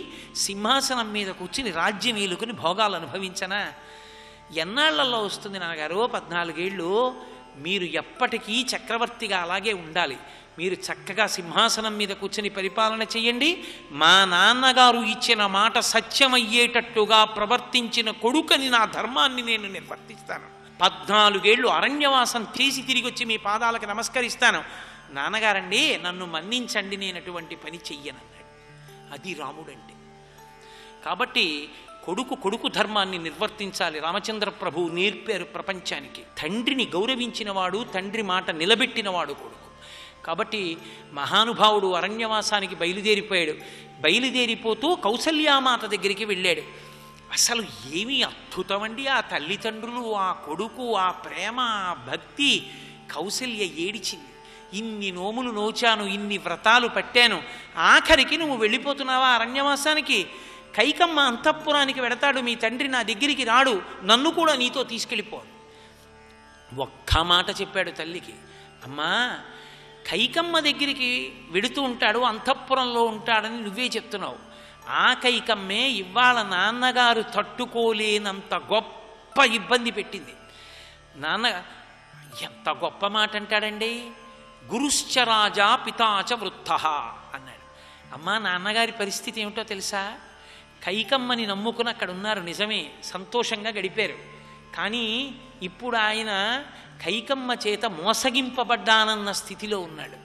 Speaker 2: సింహాసనం మీద కూర్చుని రాజ్యం ఏలుకుని భోగాలు అనుభవించనా? ఎన్నాళ్లలో వస్తుంది నాన్నగారు? 14 ఏళ్ళు. మీరు ఎప్పటికీ చక్రవర్తిగా అలాగే ఉండాలి. మీరు చక్కగా సింహాసనం మీద కూర్చొని పరిపాలన చెయ్యండి. మా నాన్నగారు ఇచ్చిన మాట సత్యమయ్యేటట్టుగా ప్రవర్తించిన కొడుకని నా ధర్మాన్ని నేను నిర్వర్తిస్తాను. 14 ఏళ్ళు అరణ్యవాసం చేసి తిరిగి వచ్చి మీ పాదాలకు నమస్కరిస్తాను. నాన్నగారండి, నన్ను మన్నించండి, నేను అటువంటి పని చెయ్యనన్నాడు. అది రాముడంటే. కాబట్టి కొడుకు ధర్మాన్ని నిర్వర్తించాలి. రామచంద్ర ప్రభువు నేర్పారు ప్రపంచానికి. తండ్రిని గౌరవించినవాడు, తండ్రి మాట నిలబెట్టినవాడు కొడుకు. కాబట్టి మహానుభావుడు అరణ్యవాసానికి బయలుదేరిపోయాడు. బయలుదేరిపోతూ కౌసల్యామాత దగ్గరికి వెళ్ళాడు. అసలు ఏమీ అద్భుతమండి ఆ తల్లిదండ్రులు, ఆ కొడుకు, ఆ ప్రేమ, ఆ భక్తి. కౌసల్య ఏడిచింది. ఇన్ని నోములు నోచాను, ఇన్ని వ్రతాలు పట్టాను, ఆఖరికి నువ్వు వెళ్ళిపోతున్నావా అరణ్యవాసానికి? కైకమ్మ అంతఃపురానికి వెడతాడు, మీ తండ్రి నా దగ్గరికి రాడు, నన్ను కూడా నీతో తీసుకెళ్ళిపో. ఒక్క మాట చెప్పాడు తల్లికి. అమ్మా, కైకమ్మ దగ్గరికి వెడుతూ ఉంటాడు, అంతఃపురంలో ఉంటాడని నువ్వే చెప్తున్నావు. ఆ కైకమ్మే ఇవాళ నాన్నగారు తట్టుకోలేనంత గొప్ప ఇబ్బంది పెట్టింది. నాన్న ఎంత గొప్ప మాట అంటాడండి. గురుశ్చ రాజా పితాచ వృద్ధ అన్నాడు. అమ్మా, నాన్నగారి పరిస్థితి ఏమిటో తెలుసా? కైకమ్మని నమ్ముకుని అక్కడ ఉన్నారు, నిజమే, సంతోషంగా గడిపారు. కానీ ఇప్పుడు ఆయన కైకమ్మ చేత మోసగింపబడ్డానన్న స్థితిలో ఉన్నాడు.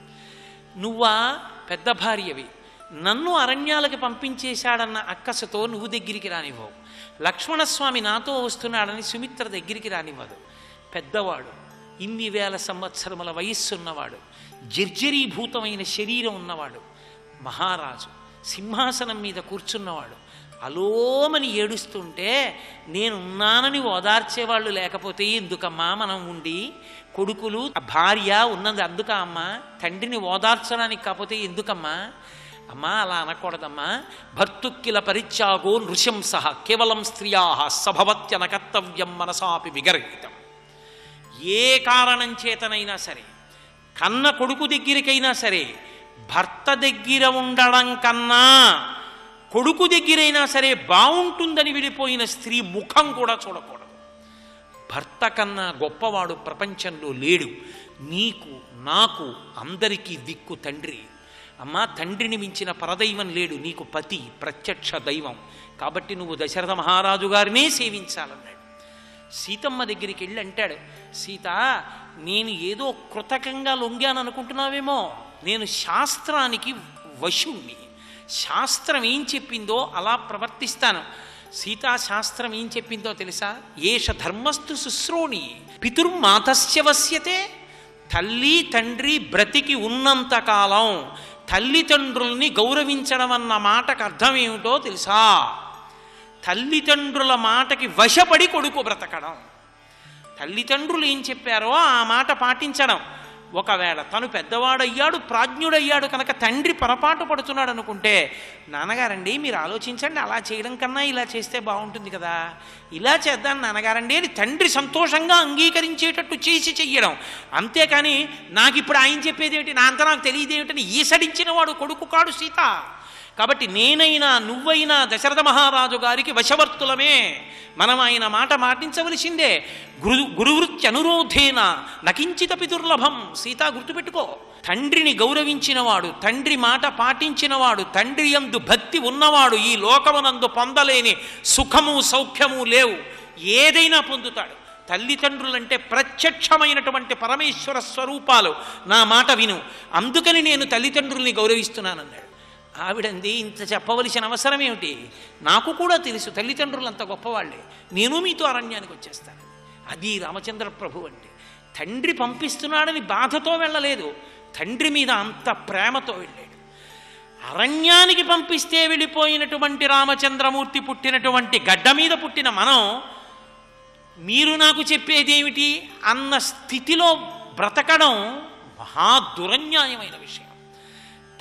Speaker 2: నువ్వా పెద్ద భార్యవి, నన్ను అరణ్యాలకి పంపించేశాడన్న అక్కసతో నువ్వు దగ్గరికి రానివ్వవు. లక్ష్మణస్వామి నాతో వస్తున్నాడని సుమిత్ర దగ్గరికి రానివ్వదు. పెద్దవాడు, ఇన్ని వేల సంవత్సరముల వయస్సున్నవాడు, జర్జరీభూతమైన శరీరం ఉన్నవాడు, మహారాజు, సింహాసనం మీద కూర్చున్నవాడు అలోమని ఏడుస్తుంటే నేనున్నానని ఓదార్చేవాళ్ళు లేకపోతే ఎందుకమ్మా మనం ఉండి? కొడుకులు భార్య ఉన్నది అందుక అమ్మా, తండ్రిని ఓదార్చడానికి కాకపోతే ఎందుకమ్మా? అమ్మా, అలా అనకూడదమ్మా. భర్తుక్కిల పరిత్యాగో నృశంస కేవలం స్త్రియా సభవత్యన కర్తవ్యం మనసాపి విగర్హితం. ఏ కారణం చేతనైనా సరే, కన్న కొడుకు దగ్గరికైనా సరే, భర్త దగ్గర ఉండడం కన్నా కొడుకు దగ్గరైనా సరే బాగుంటుందని విడిపోయిన స్త్రీ ముఖం కూడా చూడకూడదు. భర్త కన్నా గొప్పవాడు ప్రపంచంలో లేడు. నీకు, నాకు, అందరికీ దిక్కు తండ్రి. అమ్మా, తండ్రిని మించిన పరదైవం లేడు. నీకు పతి ప్రత్యక్ష దైవం. కాబట్టి నువ్వు దశరథ మహారాజు గారినే సేవించాలన్నాడు. సీతమ్మ దగ్గరికి వెళ్ళి అంటాడు, సీత, నేను ఏదో కృతకంగా లొంగాను అనుకుంటున్నావేమో, నేను శాస్త్రానికి వశుణ్ణి. శాస్త్రం ఏం చెప్పిందో అలా ప్రవర్తిస్తాను. సీతాశాస్త్రం ఏం చెప్పిందో తెలుసా? ఏష ధర్మస్తు శుశ్రోణి పితుర్మాతస్య వశ్యతే. తల్లి తండ్రి బ్రతికి ఉన్నంతకాలం తల్లిదండ్రుల్ని గౌరవించడం అన్న మాటకు అర్థం ఏమిటో తెలుసా? తల్లిదండ్రుల మాటకి వశపడి కొడుకు బ్రతకడం. తల్లిదండ్రులు ఏం చెప్పారో ఆ మాట పాటించడం. ఒకవేళ తను పెద్దవాడయ్యాడు, ప్రాజ్ఞుడయ్యాడు కనుక తండ్రి పొరపాటు పడుతున్నాడు అనుకుంటే, నాన్నగారండి మీరు ఆలోచించండి, అలా చేయడం కన్నా ఇలా చేస్తే బాగుంటుంది కదా, ఇలా చేద్దాం నాన్నగారండి అని తండ్రి సంతోషంగా అంగీకరించేటట్టు చేసి చెయ్యడం. అంతేకాని నాకు ఇప్పుడు ఆయన చెప్పేది ఏమిటి, నా అంతా నాకు తెలియదు ఏమిటని ఈసడించిన వాడు కొడుకు కాడు సీత. కాబట్టి నేనైనా నువ్వైనా దశరథ మహారాజు గారికి వశవర్తులమే. మనం ఆయన మాట మాటించవలసిందే. గురువృత్తి అనురోధేన నకించితపి దుర్లభం. సీత గుర్తుపెట్టుకో, తండ్రిని గౌరవించినవాడు, తండ్రి మాట పాటించినవాడు, తండ్రి యందు భక్తి ఉన్నవాడు ఈ లోకమునందు పొందలేని సుఖము సౌఖ్యము లేవు, ఏదైనా పొందుతాడు. తల్లిదండ్రులంటే ప్రత్యక్షమైనటువంటి పరమేశ్వర స్వరూపాలు. నా మాట విను, అందుకని నేను తల్లిదండ్రుల్ని గౌరవిస్తున్నానన్నాడు. ఆవిడంది, ఇంత చెప్పవలసిన అవసరం ఏమిటి, నాకు కూడా తెలుసు తల్లిదండ్రులు అంత గొప్పవాళ్ళే, నేను మీతో అరణ్యానికి వచ్చేస్తాను. అది రామచంద్ర ప్రభు అంటే. తండ్రి పంపిస్తున్నాడని బాధతో వెళ్ళలేదు, తండ్రి మీద అంత ప్రేమతో వెళ్ళాడు. అరణ్యానికి పంపిస్తే వెళ్ళిపోయినటువంటి రామచంద్రమూర్తి పుట్టినటువంటి గడ్డ మీద పుట్టిన మనం మీరు నాకు చెప్పేదేమిటి అన్న స్థితిలో బ్రతకడం మహా దురన్యాయమైన విషయం.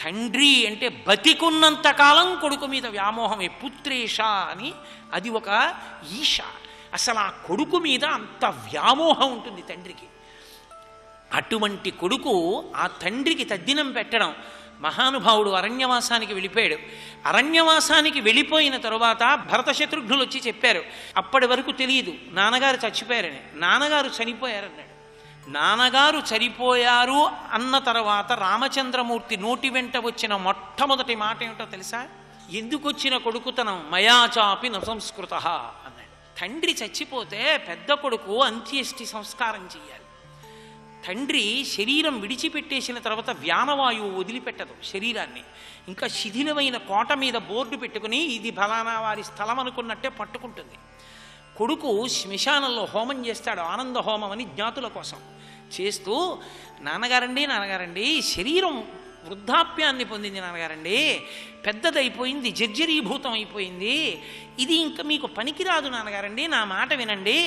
Speaker 2: తండ్రి అంటే బతికున్నంతకాలం కొడుకు మీద వ్యామోహమే. పుత్రేష అని అది ఒక ఈష. అసలు ఆ కొడుకు మీద అంత వ్యామోహం ఉంటుంది తండ్రికి. అటువంటి కొడుకు ఆ తండ్రికి తద్దినం పెట్టడం. మహానుభావుడు అరణ్యవాసానికి వెళ్ళిపోయాడు. అరణ్యవాసానికి వెళ్ళిపోయిన తరువాత భరత శత్రుఘ్నులు వచ్చి చెప్పారు. అప్పటి వరకు తెలియదు నాన్నగారు చచ్చిపోయారని. నాన్నగారు చనిపోయారన్నాడు. నాన్నగారు చనిపోయారు అన్న తర్వాత రామచంద్రమూర్తి నోటి వెంట వచ్చిన మొట్టమొదటి మాట ఏమిటో తెలుసా? ఎందుకు వచ్చిన కొడుకుతనం, మయాచాపి నసంస్కృత అన్నాడు. తండ్రి చచ్చిపోతే పెద్ద కొడుకు అంత్యేష్టి సంస్కారం చెయ్యాలి. తండ్రి శరీరం విడిచిపెట్టేసిన తర్వాత వ్యానవాయువు వదిలిపెట్టదు శరీరాన్ని. ఇంకా శిథిలమైన కోట మీద బోర్డు పెట్టుకుని ఇది ఫలానా వారి స్థలం అనుకున్నట్టే పట్టుకుంటుంది. కొడుకు శ్మశానంలో హోమం చేస్తాడు, ఆనంద హోమం అని జ్ఞాతుల కోసం చేస్తూ, నాన్నగారండి శరీరం వృద్ధాప్యాన్ని పొందింది నాన్నగారండి, పెద్దదైపోయింది, జర్జరీభూతం అయిపోయింది, ఇది ఇంకా మీకు పనికిరాదు నాన్నగారండి, నా మాట వినండి,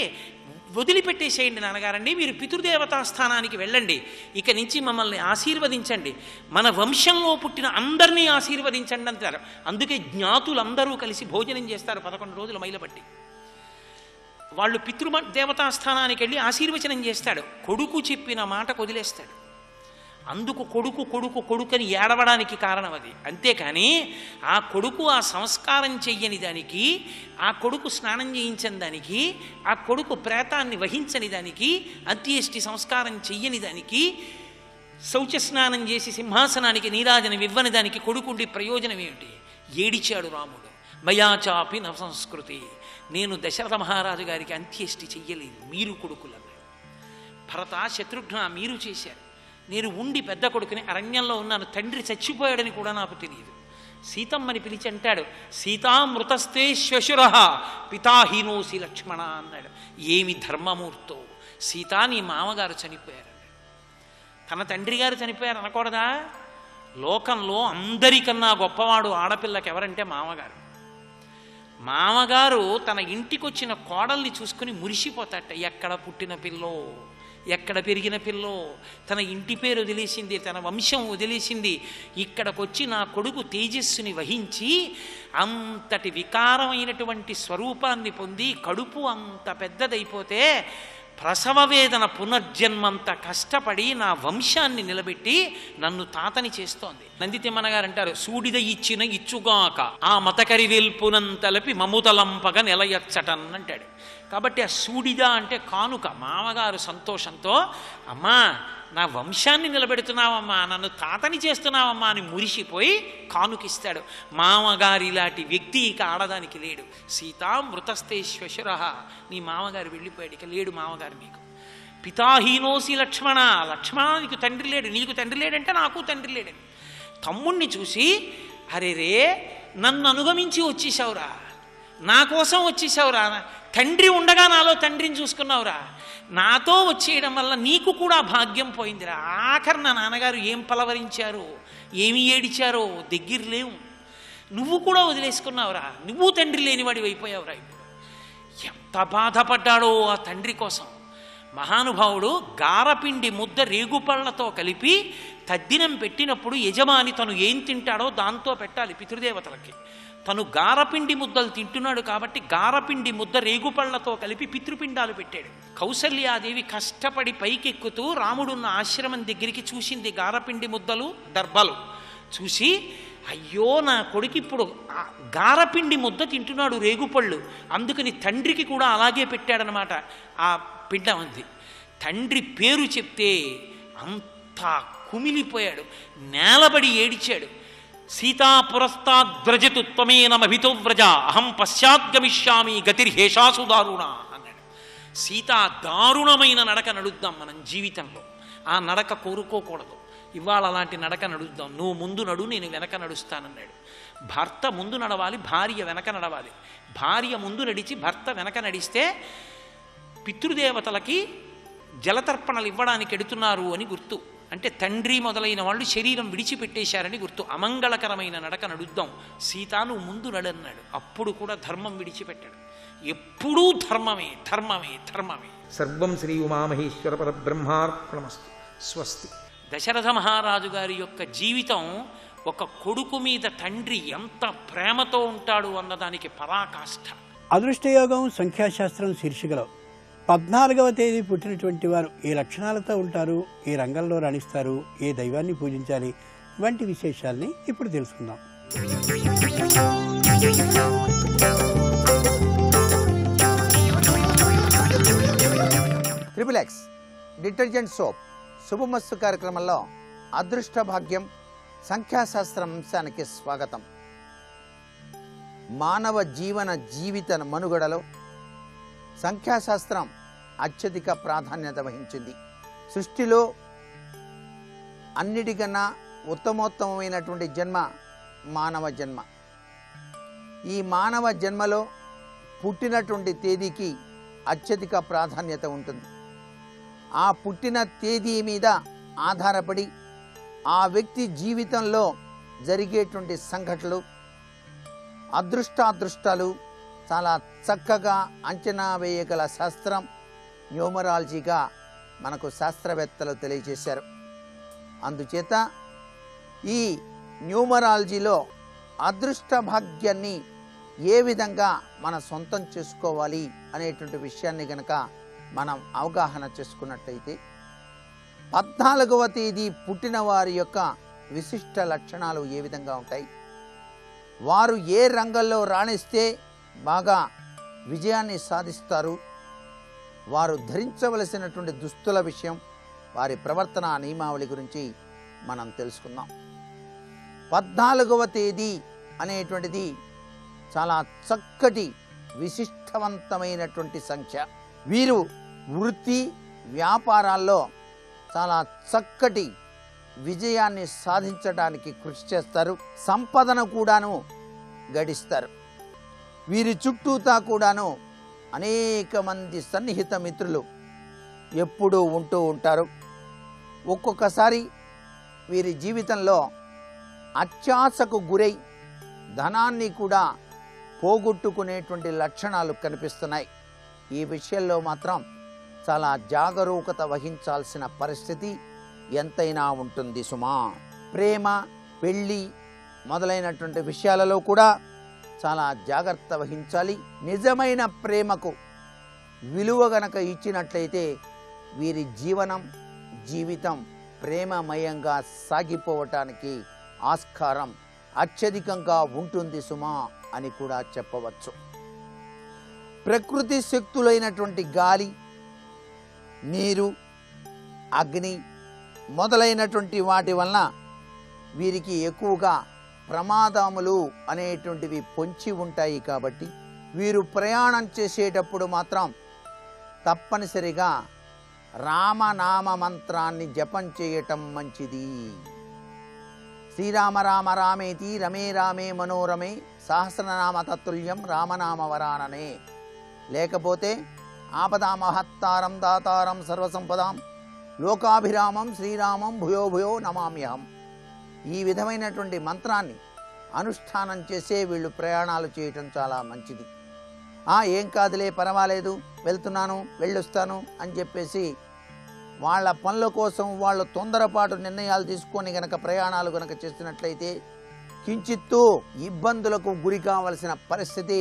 Speaker 2: వదిలిపెట్టేసేయండి నాన్నగారండి, మీరు పితృదేవతా స్థానానికి వెళ్ళండి, ఇక నుంచి మమ్మల్ని ఆశీర్వదించండి, మన వంశంలో పుట్టిన అందరినీ ఆశీర్వదించండి అంటారు. అందుకే జ్ఞాతులందరూ కలిసి భోజనం చేస్తారు 11 రోజులు మైలపట్టి. వాళ్ళు పితృదేవతా స్థానానికి వెళ్ళి ఆశీర్వచనం చేస్తాడు. కొడుకు చెప్పిన మాట వదిలేస్తాడు. అందుకు కొడుకని ఏడవడానికి కారణం అది. అంతేకాని ఆ కొడుకు ఆ సంస్కారం చెయ్యని దానికి, ఆ కొడుకు స్నానం చేయించని దానికి, ఆ కొడుకు ప్రేతాన్ని వహించని దానికి, అంత్యేష్టి సంస్కారం చెయ్యని దానికి, శౌచ స్నానం చేసి సింహాసనానికి నీరాజనం ఇవ్వని దానికి కొడుకుండి ప్రయోజనం ఏమిటి? ఏడిచాడు రాముడు. మయాచాపి నవసంస్కృతి, నేను దశరథ మహారాజు గారికి అంత్యేష్టి చెయ్యలేదు, మీరు కొడుకులన్నారు. భరత శత్రుఘ్న మీరు చేశారు, నేను ఉండి పెద్ద కొడుకుని అరణ్యంలో ఉన్నాను, తండ్రి చచ్చిపోయాడని కూడా నాకు తెలియదు. సీతమ్మని పిలిచి అంటాడు, సీతామృతస్తే శ్వశుర పితాహీనోసి లక్ష్మణ అన్నాడు. ఏమి ధర్మమూర్తో, సీత నీ మామగారు చనిపోయారు. తన తండ్రి గారు చనిపోయారు అనకూడదా? లోకంలో అందరికన్నా గొప్పవాడు ఆడపిల్లకి ఎవరంటే మామగారు. మామగారు తన ఇంటికొచ్చిన కోడల్ని చూసుకుని మురిసిపోతాట. ఎక్కడ పుట్టిన పిల్లో, ఎక్కడ పెరిగిన పిల్లో, తన ఇంటి పేరు వదిలేసింది, తన వంశం వదిలేసింది, ఇక్కడికొచ్చి నా కొడుకు తేజస్సుని వహించి అంతటి వికారమైనటువంటి స్వరూపాన్ని పొంది కడుపు అంత పెద్దదైపోతే ప్రసవ వేదన పునర్జన్మంత కష్టపడి నా వంశాన్ని నిలబెట్టి నన్ను తాతని చేస్తోంది. నందితిమ్మన గారు అంటారు, సూడిద ఇచ్చిన ఇచ్చుగాక ఆ మతకరి వెల్పునంతలపి మముతలంపగ నిలయచ్చటన్ అంటాడు. కాబట్టి ఆ సూడిద అంటే కానుక. మామగారు సంతోషంతో, అమ్మా నా వంశాన్ని నిలబెడుతున్నావమ్మా, నన్ను తాతని చేస్తున్నావమ్మా అని మురిసిపోయి కానుకిస్తాడు. మామగారి ఇలాంటి వ్యక్తి ఇక ఆడదానికి లేడు. సీతా మృతస్తే శ్వశుర, నీ మామగారు వెళ్ళిపోయాడు, ఇక లేడు మామగారు నీకు. పితాహీనోసి లక్ష్మణ, లక్ష్మణ నీకు తండ్రి లేడు, నీకు తండ్రి లేడంటే నాకు తండ్రి లేడని. తమ్ముణ్ణి చూసి అరే రే, నన్ను అనుగమించి వచ్చేసావురా, నా కోసం వచ్చేసావురా, తండ్రి ఉండగా నాలో తండ్రిని చూసుకున్నావురా, నాతో వచ్చేయడం వల్ల నీకు కూడా భాగ్యం పోయిందిరా. ఆఖరి నా నాన్నగారు ఏం పలవరించారో, ఏమి ఏడిచారో దగ్గర లేవు, నువ్వు కూడా వదిలేసుకున్నావురా, నువ్వు తండ్రి లేనివాడి అయిపోయావురా. ఇప్పుడు ఎంత బాధపడ్డాడో ఆ తండ్రి కోసం. మహానుభావుడు గారపిండి ముద్ద రేగుపళ్లతో కలిపి తద్దినం పెట్టినప్పుడు యజమాని తను ఏం తింటాడో దాంతో పెట్టాలి పితృదేవతలకి. తను గారపిండి ముద్దలు తింటున్నాడు కాబట్టి గారపిండి ముద్ద రేగుపళ్లతో కలిపి పితృపిండాలు పెట్టాడు. కౌసల్యాదేవి కష్టపడి పైకెక్కుతూ రాముడున్న ఆశ్రమం దగ్గరికి చూసింది గారపిండి ముద్దలు దర్భలు చూసి, అయ్యో నా కొడుకు ఇప్పుడు గారపిండి ముద్ద తింటున్నాడు రేగుపళ్ళు, అందుకని తండ్రికి కూడా అలాగే పెట్టాడనమాట ఆ పిండం అంది. తండ్రి పేరు చెప్తే అంతా కుమిలిపోయాడు, నేలబడి ఏడిచాడు. సీతాపురస్తాద్వ్రజతు త్వమేనమభితో వ్రజ అహం పశ్చాద్గమిష్యామి గతిర్హేషాసు దారుణ అన్నాడు. సీతా దారుణమైన నడక నడుద్దాం మనం జీవితంలో, ఆ నడక కోరుకోకూడదు. ఇవాళ అలాంటి నడక నడుద్దాం, నువ్వు ముందు నడు, నేను వెనక నడుస్తానన్నాడు. భర్త ముందు నడవాలి, భార్య వెనక నడవాలి. భార్య ముందు నడిచి భర్త వెనక నడిస్తే పితృదేవతలకి జలతర్పణలు ఇవ్వడానికి ఎడుతున్నారు అని గుర్తు. అంటే తండ్రి మొదలైన వాళ్ళు శరీరం విడిచిపెట్టేశారని గుర్తు. అమంగళకరమైన నడక నడుద్దాం, సీత నువ్వు ముందు నడన్నాడు. అప్పుడు కూడా ధర్మం విడిచిపెట్టాడు. ఎప్పుడూ ధర్మమే ధర్మమే ధర్మమే.
Speaker 3: సర్వం శ్రీ ఉమామహేశ్వర పరబ్రహ్మార్పణమస్తు. స్వస్తి.
Speaker 2: దశరథ మహారాజు గారి యొక్క జీవితం ఒక కొడుకు మీద తండ్రి ఎంత ప్రేమతో ఉంటాడు అన్నదానికి పరాకాష్ఠ.
Speaker 1: అదృష్టయోగం సంఖ్యాశాస్త్రం శీర్షికలో 14వ తేదీ పుట్టినటువంటి వారు ఏ లక్షణాలతో ఉంటారు, ఏ రంగంలో రాణిస్తారు, ఏ దైవాన్ని పూజించాలి వంటి విశేషాల్ని ఇప్పుడు తెలుసుకుందాం.
Speaker 4: XXX డిటర్జెంట్ సోప్ శుభమస్తు కార్యక్రమంలో అదృష్ట భాగ్యం సంఖ్యాశాస్త్రం అంశానికి స్వాగతం. మానవ జీవిత మనుగడలో సంఖ్యాశాస్త్రం అత్యధిక ప్రాధాన్యత వహించింది. సృష్టిలో అన్నిటికన్నా ఉత్తమోత్తమైనటువంటి జన్మ మానవ జన్మ. ఈ మానవ జన్మలో పుట్టినటువంటి తేదీకి అత్యధిక ప్రాధాన్యత ఉంటుంది. ఆ పుట్టిన తేదీ మీద ఆధారపడి ఆ వ్యక్తి జీవితంలో జరిగేటువంటి సంఘటనలు, అదృష్టాలు చాలా చక్కగా అంచనా వేయగల శాస్త్రం న్యూమరాలజీగా మనకు శాస్త్రవేత్తలు తెలియజేశారు. అందుచేత ఈ న్యూమరాలజీలో అదృష్ట భాగ్యాన్ని ఏ విధంగా మన సొంతం చేసుకోవాలి అనేటువంటి విషయాన్ని కనుక మనం అవగాహన చేసుకున్నట్లయితే 14వ తేదీ పుట్టిన వారి యొక్క విశిష్ట లక్షణాలు ఏ విధంగా ఉంటాయి, వారు ఏ రంగంలో రాణిస్తే బాగా విజయాన్ని సాధిస్తారు, వారు ధరించవలసినటువంటి దుస్తుల విషయం, వారి ప్రవర్తన నియమావళి గురించి మనం తెలుసుకుందాం. 14వ తేదీ అనేటువంటిది చాలా చక్కటి విశిష్టవంతమైనటువంటి సంఖ్య. వీరు వృత్తి వ్యాపారాల్లో చాలా చక్కటి విజయాన్ని సాధించడానికి కృషి చేస్తారు. సంపదను కూడాను గడిస్తారు. వీరి చుట్టూతా కూడాను అనేక మంది సన్నిహిత మిత్రులు ఎప్పుడూ ఉంటూ ఉంటారు. ఒక్కొక్కసారి వీరి జీవితంలో అత్యాశకు గురై ధనాన్ని కూడా పోగొట్టుకునేటువంటి లక్షణాలు కనిపిస్తున్నాయి. ఈ విషయంలో మాత్రం చాలా జాగరూకత వహించాల్సిన పరిస్థితి ఎంతైనా ఉంటుంది సుమా. ప్రేమ, పెళ్ళి మొదలైనటువంటి విషయాలలో కూడా చాలా జాగ్రత్త వహించాలి. నిజమైన ప్రేమకు విలువ గనక ఇచ్చినట్లయితే వీరి జీవితం ప్రేమమయంగా సాగిపోవటానికి ఆస్కారం అత్యధికంగా ఉంటుంది సుమా అని కూడా చెప్పవచ్చు. ప్రకృతి శక్తులైనటువంటి గాలి, నీరు, అగ్ని మొదలైనటువంటి వాటి వలన వీరికి ఎక్కువగా ప్రమాదములు అనేటువంటివి పొంచి ఉంటాయి. కాబట్టి వీరు ప్రయాణం చేసేటప్పుడు మాత్రం తప్పనిసరిగా రామనామ మంత్రాన్ని జపం చేయటం మంచిది. శ్రీరామ రామ రామేతి రమే రామే మనోరమే సహస్రనామ తత్తుల్యం రామనామ వరాననే. లేకపోతే ఆపదామహత్తారం దాతారం సర్వసంపదాం లోకాభిరామం శ్రీరామం భూయో భూయో నమామ్యహం. ఈ విధమైనటువంటి మంత్రాన్ని అనుష్ఠానం చేసే వీళ్ళు ప్రయాణాలు చేయటం చాలా మంచిది. ఏం కాదులే, పర్వాలేదు, వెళ్తున్నాను, వెళ్ళొస్తాను అని చెప్పేసి వాళ్ళ పనుల కోసం వాళ్ళు తొందరపాటు నిర్ణయాలు తీసుకొని గనక ప్రయాణాలు గనక చేసినట్లయితే కించిత్తు ఇబ్బందులకు గురి కావలసిన పరిస్థితి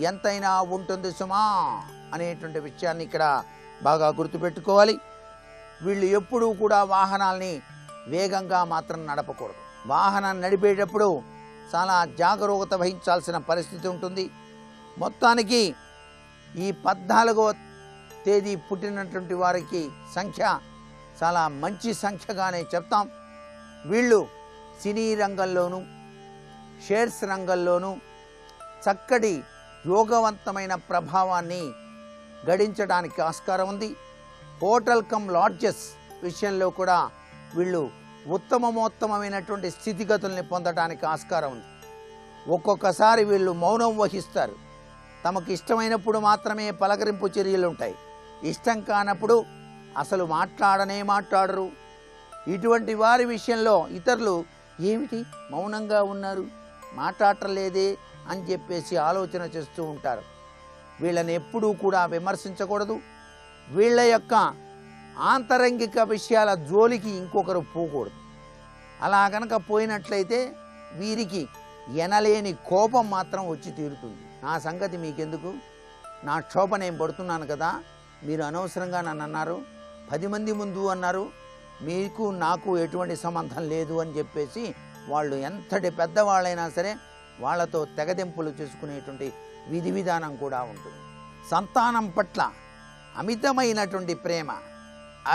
Speaker 4: ఎంతైనా ఉంటుంది సుమా అనేటువంటి విషయాన్ని ఇక్కడ బాగా గుర్తుపెట్టుకోవాలి. వీళ్ళు ఎప్పుడూ కూడా వాహనాల్ని వేగంగా మాత్రం నడపకూడదు. వాహనాన్ని నడిపేటప్పుడు చాలా జాగరూకత వహించాల్సిన పరిస్థితి ఉంటుంది. మొత్తానికి ఈ 14వ తేదీ పుట్టినటువంటి వారికి సంఖ్య చాలా మంచి సంఖ్యగానే చెప్తాం. వీళ్ళు సినీ రంగంలోనూ షేర్స్ రంగంలోనూ చక్కటి యోగవంతమైన ప్రభావాన్ని గడించడానికి ఆస్కారం ఉంది. హోటల్ కమ్ లాడ్జెస్ విషయంలో కూడా వీళ్ళు ఉత్తమోత్తమైనటువంటి స్థితిగతుల్ని పొందడానికి ఆస్కారం ఉంది. ఒక్కొక్కసారి వీళ్ళు మౌనం వహిస్తారు. తమకు ఇష్టమైనప్పుడు మాత్రమే పలకరింపు చర్యలు ఉంటాయి. ఇష్టం కానప్పుడు అసలు మాట్లాడరు. ఇటువంటి వారి విషయంలో ఇతరులు ఏమిటి మౌనంగా ఉన్నారు, మాట్లాడలేదే అని చెప్పేసి ఆలోచన చేస్తూ ఉంటారు. వీళ్ళని ఎప్పుడూ కూడా విమర్శించకూడదు. వీళ్ళ యొక్క ఆంతరంగిక విషయాల జోలికి ఇంకొకరు పోకూడదు. అలా గనక పోయినట్లయితే వీరికి ఎనలేని కోపం మాత్రం వచ్చి తీరుతుంది. నా సంగతి మీకెందుకు, నా క్షోభ నేను పడుతున్నాను కదా, మీరు అనవసరంగా నన్ను అన్నారు, 10 మంది ముందు అన్నారు, మీకు నాకు ఎటువంటి సంబంధం లేదు అని చెప్పేసి వాళ్ళు ఎంతటి పెద్దవాళ్ళైనా సరే వాళ్ళతో తెగదెంపులు చేసుకునేటువంటి విధి విధానం కూడా ఉంటుంది. సంతానం పట్ల అమితమైనటువంటి ప్రేమ,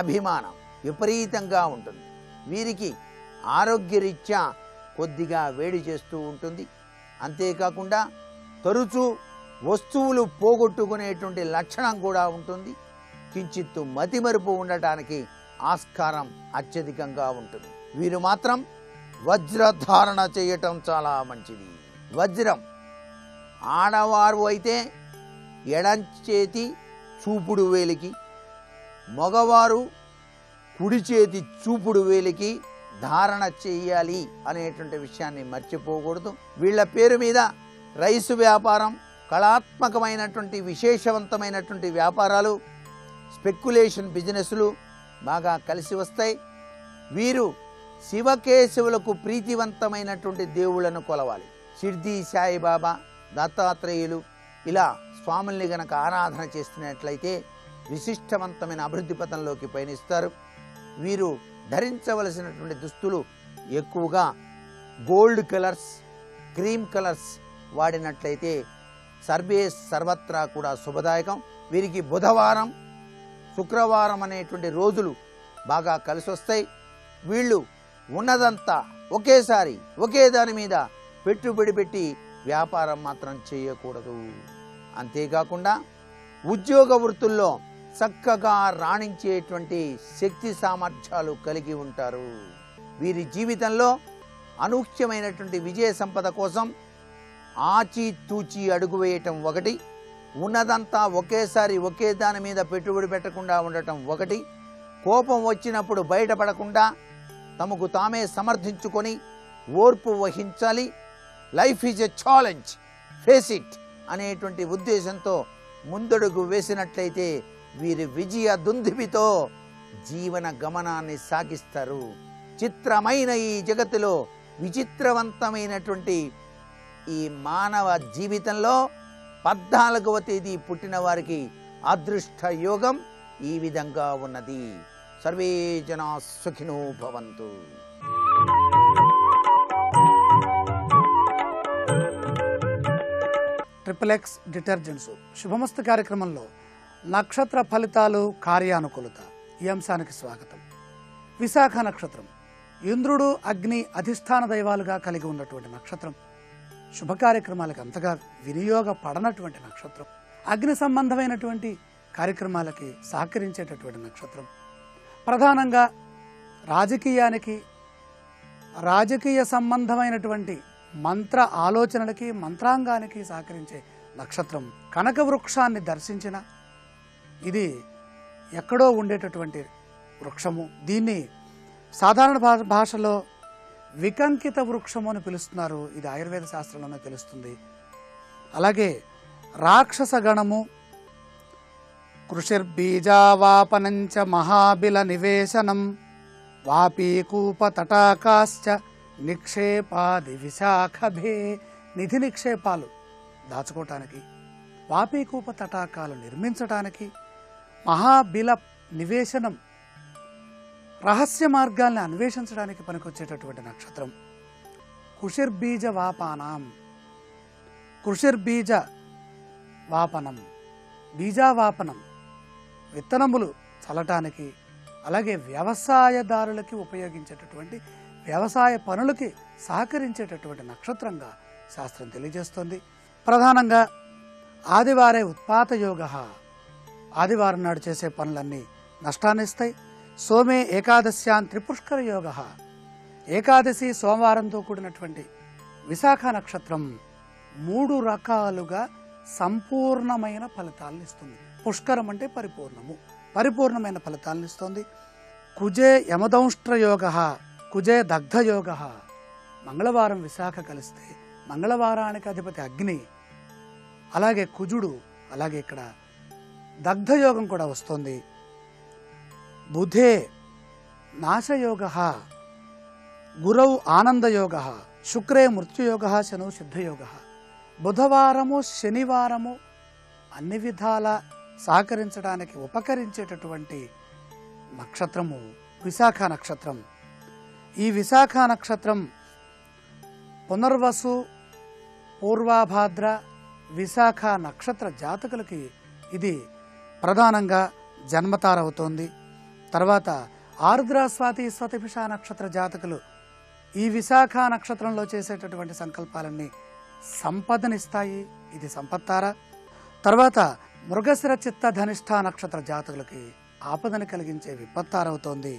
Speaker 4: అభిమానం విపరీతంగా ఉంటుంది. వీరికి ఆరోగ్యరీత్యా కొద్దిగా వేడి చేస్తూ ఉంటుంది. అంతేకాకుండా తరచూ వస్తువులు పోగొట్టుకునేటువంటి లక్షణం కూడా ఉంటుంది. కించిత్తు మతిమరుపు ఉండటానికి ఆస్కారం అత్యధికంగా ఉంటుంది. వీరు మాత్రం వజ్రధారణ చేయటం చాలా మంచిది. వజ్రం ఆడవారు అయితే ఎడంచేతి చూపుడు వేలికి, మగవారు కుడి చేతి చూపుడు వేలికి ధారణ చేయాలి అనేటువంటి విషయాన్ని మర్చిపోకూడదు. వీళ్ళ పేరు మీద రైసు వ్యాపారం, కళాత్మకమైనటువంటి విశేషవంతమైనటువంటి వ్యాపారాలు, స్పెక్యులేషన్ బిజినెస్లు బాగా కలిసి వస్తాయి. వీరు శివకేశవులకు ప్రీతివంతమైనటువంటి దేవుళ్లను కొలవాలి. షిర్డీ సాయిబాబా, దత్తాత్రేయులు ఇలా స్వాముల్ని గనక ఆరాధన చేస్తున్నట్లయితే విశిష్టవంతమైన అభివృద్ధి పథంలోకి పయనిస్తారు. వీరు ధరించవలసినటువంటి దుస్తులు ఎక్కువగా గోల్డ్ కలర్స్, క్రీమ్ కలర్స్ వాడినట్లయితే సర్వత్రా కూడా శుభదాయకం. వీరికి బుధవారం, శుక్రవారం అనేటువంటి రోజులు బాగా కలిసి వస్తాయి. వీళ్ళు ఉన్నదంతా ఒకేసారి ఒకే దాని మీద పెట్టుబడి పెట్టి వ్యాపారం మాత్రం చేయకూడదు. అంతేకాకుండా ఉద్యోగ వృత్తుల్లో చక్కగా రాణించేటువంటి శక్తి సామర్థ్యాలు కలిగి ఉంటారు. వీరి జీవితంలో అనూహ్యమైనటువంటి విజయ సంపద కోసం ఆచితూచి అడుగు వేయటం ఒకటి, ఉన్నదంతా ఒకేసారి ఒకే దాని మీద పెట్టుబడి పెట్టకుండా ఉండటం ఒకటి, కోపం వచ్చినప్పుడు బయటపడకుండా తమకు తామే సమర్థించుకొని ఓర్పు వహించాలి. Life is a challenge, face it అనేటువంటి ఉద్దేశంతో ముందడుగు వేసినట్లయితే వీరి విజయ దుందుబితో జీవన గమనాన్ని సాగిస్తారు. చిత్రమైన ఈ జగత్తులో విచిత్రవంతమైనటువంటి ఈ మానవ జీవితంలో 14వ తేదీ పుట్టిన వారికి అదృష్ట యోగం ఈ విధంగా ఉన్నది. సర్వే జనా సుఖినో భవంతు.
Speaker 5: XXX డిటర్జెంట్స్ శుభమస్తు కార్యక్రమంలో నక్షత్ర ఫలితాలు, కార్యానుకూలత ఈ అంశానికి స్వాగతం. విశాఖ నక్షత్రం ఇంద్రుడు, అగ్ని అధిష్టాన దైవాలుగా కలిగి ఉన్నటువంటి నక్షత్రం. శుభ కార్యక్రమాలకు అంతగా వినియోగపడనటువంటి నక్షత్రం. అగ్ని సంబంధమైనటువంటి కార్యక్రమాలకి సహకరించేటటువంటి నక్షత్రం. ప్రధానంగా రాజకీయానికి రాజకీయ సంబంధమైనటువంటి మంత్ర ఆలోచనలకి మంత్రాంగానికి సహకరించే నక్షత్రం. కనక వృక్షాన్ని దర్శించిన ఇది ఎక్కడో ఉండేటటువంటి వృక్షము. దీన్ని సాధారణ భాషలో వికంకిత వృక్షము అని పిలుస్తున్నారు. ఇది ఆయుర్వేద శాస్త్రంలోనే తెలుస్తుంది. అలాగే రాక్షస గణము, కృషిర్బీజావాపనంచ మహాబిల నివేశనం, వాపీకూప తటాకాశ్చ నిక్షేపాది విశాఖభే. నిధి నిక్షేపాలు దాచుకోవటానికి, వాపీకూప తటాకాలు నిర్మించటానికి, మహాబిల నివేశనం రహస్య మార్గాల్ని అన్వేషించడానికి పనికొచ్చేటటువంటి నక్షత్రం. కుషిర్బీజ వాపానం, కృషిర్బీజ వాపనం, బీజావాపనం విత్తనములు చల్లటానికి, అలాగే వ్యవసాయదారులకి ఉపయోగించేటటువంటి వ్యవసాయ పనులకి సహకరించేటటువంటి నక్షత్రంగా శాస్త్రం తెలియజేస్తోంది. ప్రధానంగా ఆదివారే ఉత్పాత యోగ, ఆదివారం నాడు చేసే పనులన్నీ నష్టాన్నిస్తాయి. సోమే ఏకాదశ్యాన్ త్రిపుష్కర యోగ, ఏకాదశి సోమవారంతో కూడినటువంటి విశాఖ నక్షత్రం 3 రకాలుగా సంపూర్ణమైన ఫలితాలను ఇస్తుంది. పుష్కరం అంటే పరిపూర్ణము, పరిపూర్ణమైన ఫలితాలను ఇస్తుంది. కుజే యమదంష్ట్ర యోగ, కుజే దగ్ధ యోగ. మంగళవారం విశాఖ కలిస్తే మంగళవారానికి అధిపతి అగ్ని, అలాగే కుజుడు, అలాగే ఇక్కడ దగ్ధయోగం కూడా వస్తుంది. బుధే నాశయోగ, గురౌ ఆనందయోగ, శుక్రే మృత్యుయోగ, శనౌ సిద్ధయోగ. బుధవారము శనివారము అన్ని విధాల సహకరించడానికి ఉపకరించేటటువంటి నక్షత్రము విశాఖ నక్షత్రం. ఈ విశాఖ నక్షత్రం పునర్వసు, పూర్వాభాద్ర, విశాఖ నక్షత్ర జాతకులకి ఇది ప్రధానంగా జన్మతార అవుతోంది. తర్వాత ఆరుద్ర, స్వాతి, స్వతిభిష నక్షత్ర జాతకులు ఈ విశాఖ నక్షత్రంలో చేసేటటువంటి సంకల్పాలన్నీ సంపదనిస్తాయి. ఇది సంపత్తార. తర్వాత మృగశిర, చిత్త, ధనిష్ఠ నక్షత్ర జాతకులకి ఆపదని కలిగించే విపత్తార అవుతోంది.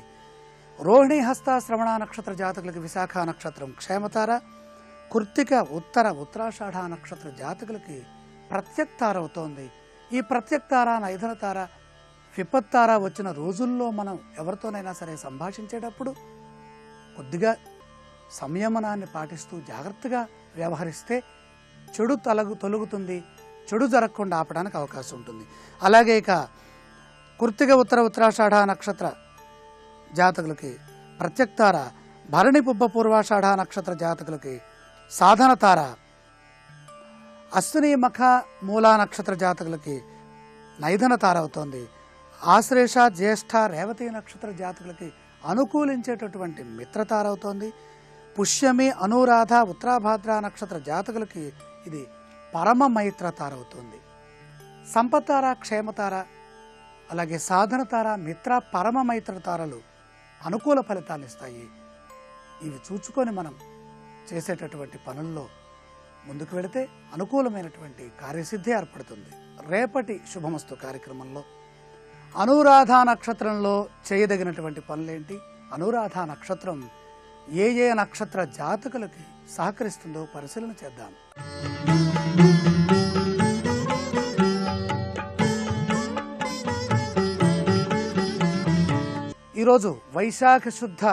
Speaker 5: రోహిణి, హస్త, శ్రవణ నక్షత్ర జాతకులకి విశాఖ నక్షత్రం క్షేమతార. కృత్తిక, ఉత్తర, ఉత్తరాషాఢ నక్షత్ర జాతకులకి ప్రత్యక్తార అవుతోంది. ఈ ప్రత్యక్తార, నైధనతార, విపత్తార వచ్చిన రోజుల్లో మనం ఎవరితోనైనా సరే సంభాషించేటప్పుడు కొద్దిగా సంయమనాన్ని పాటిస్తూ జాగ్రత్తగా వ్యవహరిస్తే చెడు తొలగుతుంది, చెడు జరగకుండా ఆపడానికి అవకాశం ఉంటుంది. అలాగే ఇక కృత్తిక, ఉత్తర, ఉత్తరాషాఢ నక్షత్ర జాతకులకి ప్రత్యక్తార, భరణి, పుబ్బ, పూర్వాషాఢ నక్షత్ర జాతకులకి సాధన తార, అశ్విని, మఖ, మూలా నక్షత్ర జాతకులకి నైధన తార అవుతోంది. ఆశ్లేష, జ్యేష్ఠ, రేవతి నక్షత్ర జాతకులకి అనుకూలించేటటువంటి మిత్రతార అవుతోంది. పుష్యమి, అనురాధ, ఉత్తరాభాద్ర నక్షత్ర జాతకులకి ఇది పరమ మైత్రతార అవుతుంది. సంపత్తార, క్షేమతార, అలాగే సాధన తార, మిత్ర, పరమ మైత్రతారలు అనుకూల ఫలితాలు ఇస్తాయి. ఇవి చూచుకొని మనం చేసేటటువంటి పనుల్లో ముందుకు వెళితే అనుకూలమైనటువంటి కార్యసిద్ధి ఏర్పడుతుంది. రేపటి శుభమస్తు కార్యక్రమంలో అనురాధ నక్షత్రంలో చేయదగినటువంటి పనులేంటి, అనురాధ నక్షత్రం ఏ ఏ నక్షత్ర జాతకులకి సహకరిస్తుందో పరిశీలన చేద్దాం. ఈరోజు వైశాఖ శుద్ధ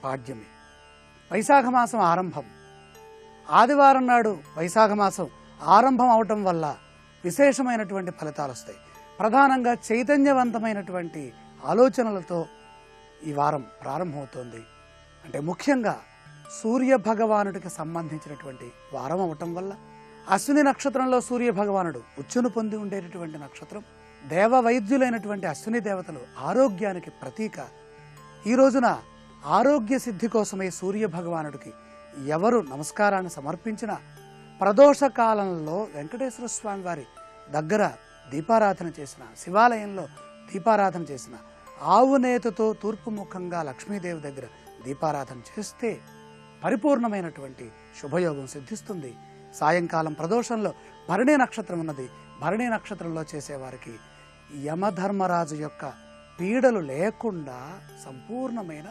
Speaker 5: పాడ్యమి, వైశాఖ మాసం ఆరంభం. ఆదివారం నాడు వైశాఖ మాసం ఆరంభం అవటం వల్ల విశేషమైనటువంటి ఫలితాలు వస్తాయి. ప్రధానంగా చైతన్యవంతమైనటువంటి ఆలోచనలతో ఈ వారం ప్రారంభమవుతోంది. అంటే ముఖ్యంగా సూర్య భగవానుడికి సంబంధించినటువంటి వారం అవటం వల్ల అశ్విని నక్షత్రంలో సూర్య భగవానుడు ఉచ్చును పొంది ఉండేటటువంటి నక్షత్రం. దేవ వైద్యులైనటువంటి అశ్విని దేవతలు ఆరోగ్యానికి ప్రతీక. ఈ రోజున ఆరోగ్య సిద్ధి కోసమే సూర్య భగవానుడికి ఎవరు నమస్కారాన్ని సమర్పించిన ప్రదోష కాలంలో వెంకటేశ్వర స్వామి వారి దగ్గర దీపారాధన చేసిన, శివాలయంలో దీపారాధన చేసిన, ఆవు నేతతో తూర్పు ముఖంగా లక్ష్మీదేవి దగ్గర దీపారాధన చేస్తే పరిపూర్ణమైనటువంటి శుభయోగం సిద్ధిస్తుంది. సాయంకాలం ప్రదోషంలో భరణి నక్షత్రం ఉన్నది. భరణి నక్షత్రంలో చేసేవారికి యమధర్మరాజు యొక్క పీడలు లేకుండా సంపూర్ణమైన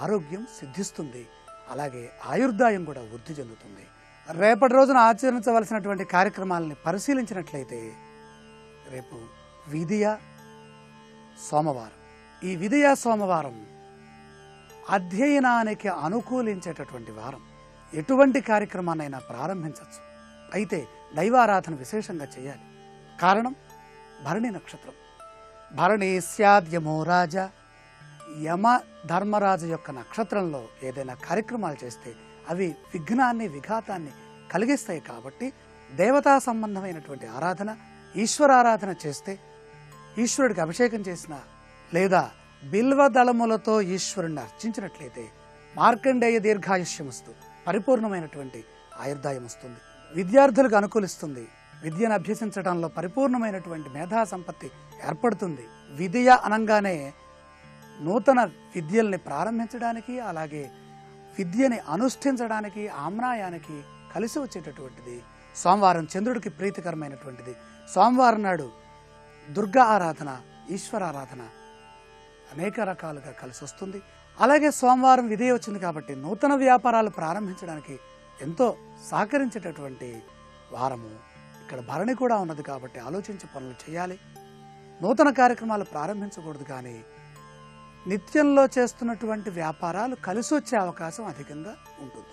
Speaker 5: ఆరోగ్యం సిద్ధిస్తుంది. అలాగే ఆయుర్దాయం కూడా వృద్ధి చెందుతుంది. రేపటి రోజున ఆచరించవలసినటువంటి కార్యక్రమాలని పరిశీలించినట్లయితే రేపు విదియ సోమవారం. ఈ విదియ సోమవారం అధ్యయనానికి అనుకూలించేటటువంటి వారం. ఎటువంటి కార్యక్రమాన్నైనా ప్రారంభించవచ్చు. అయితే దైవారాధన విశేషంగా చేయాలి. కారణం భరణి నక్షత్రం. భరణి స్యాద్యమో రాజా, యమ ధర్మరాజు యొక్క నక్షత్రంలో ఏదైనా కార్యక్రమాలు చేస్తే అవి విఘ్నాన్ని విఘాతాన్ని కలిగిస్తాయి. కాబట్టి దేవతా సంబంధమైనటువంటి ఆరాధన, ఈశ్వరారాధన చేస్తే, ఈశ్వరుడికి అభిషేకం చేసిన లేదా బిల్వ దళములతో ఈశ్వరుణ్ణి అర్చించినట్లయితే మార్కండేయ దీర్ఘాయుష్యమస్తు, పరిపూర్ణమైనటువంటి ఆయుర్దాయం వస్తుంది. విద్యార్థులకు అనుకూలిస్తుంది. విద్యను అభ్యసించడంలో పరిపూర్ణమైనటువంటి మేధా సంపత్తి ఏర్పడుతుంది. విద్య అనగానే నూతన విద్యల్ని ప్రారంభించడానికి, అలాగే విద్యని అనుష్ఠించడానికి, ఆమ్నాయానికి కలిసి వచ్చేటటువంటిది. సోమవారం చంద్రుడికి ప్రీతికరమైనటువంటిది. సోమవారం నాడు దుర్గా ఆరాధన, ఈశ్వరారాధన అనేక రకాలుగా కలిసి వస్తుంది. అలాగే సోమవారం విధియ వచ్చింది కాబట్టి నూతన వ్యాపారాలు ప్రారంభించడానికి ఎంతో సహకరించేటటువంటి వారము. ఇక్కడ భరణి కూడా ఉన్నది కాబట్టి ఆలోచించి పనులు చేయాలి. నూతన కార్యక్రమాలు ప్రారంభించకూడదు. కానీ నిత్యంలో చేస్తున్నటువంటి వ్యాపారాలు కలిసి వచ్చే అవకాశం అధికంగా ఉంటుంది.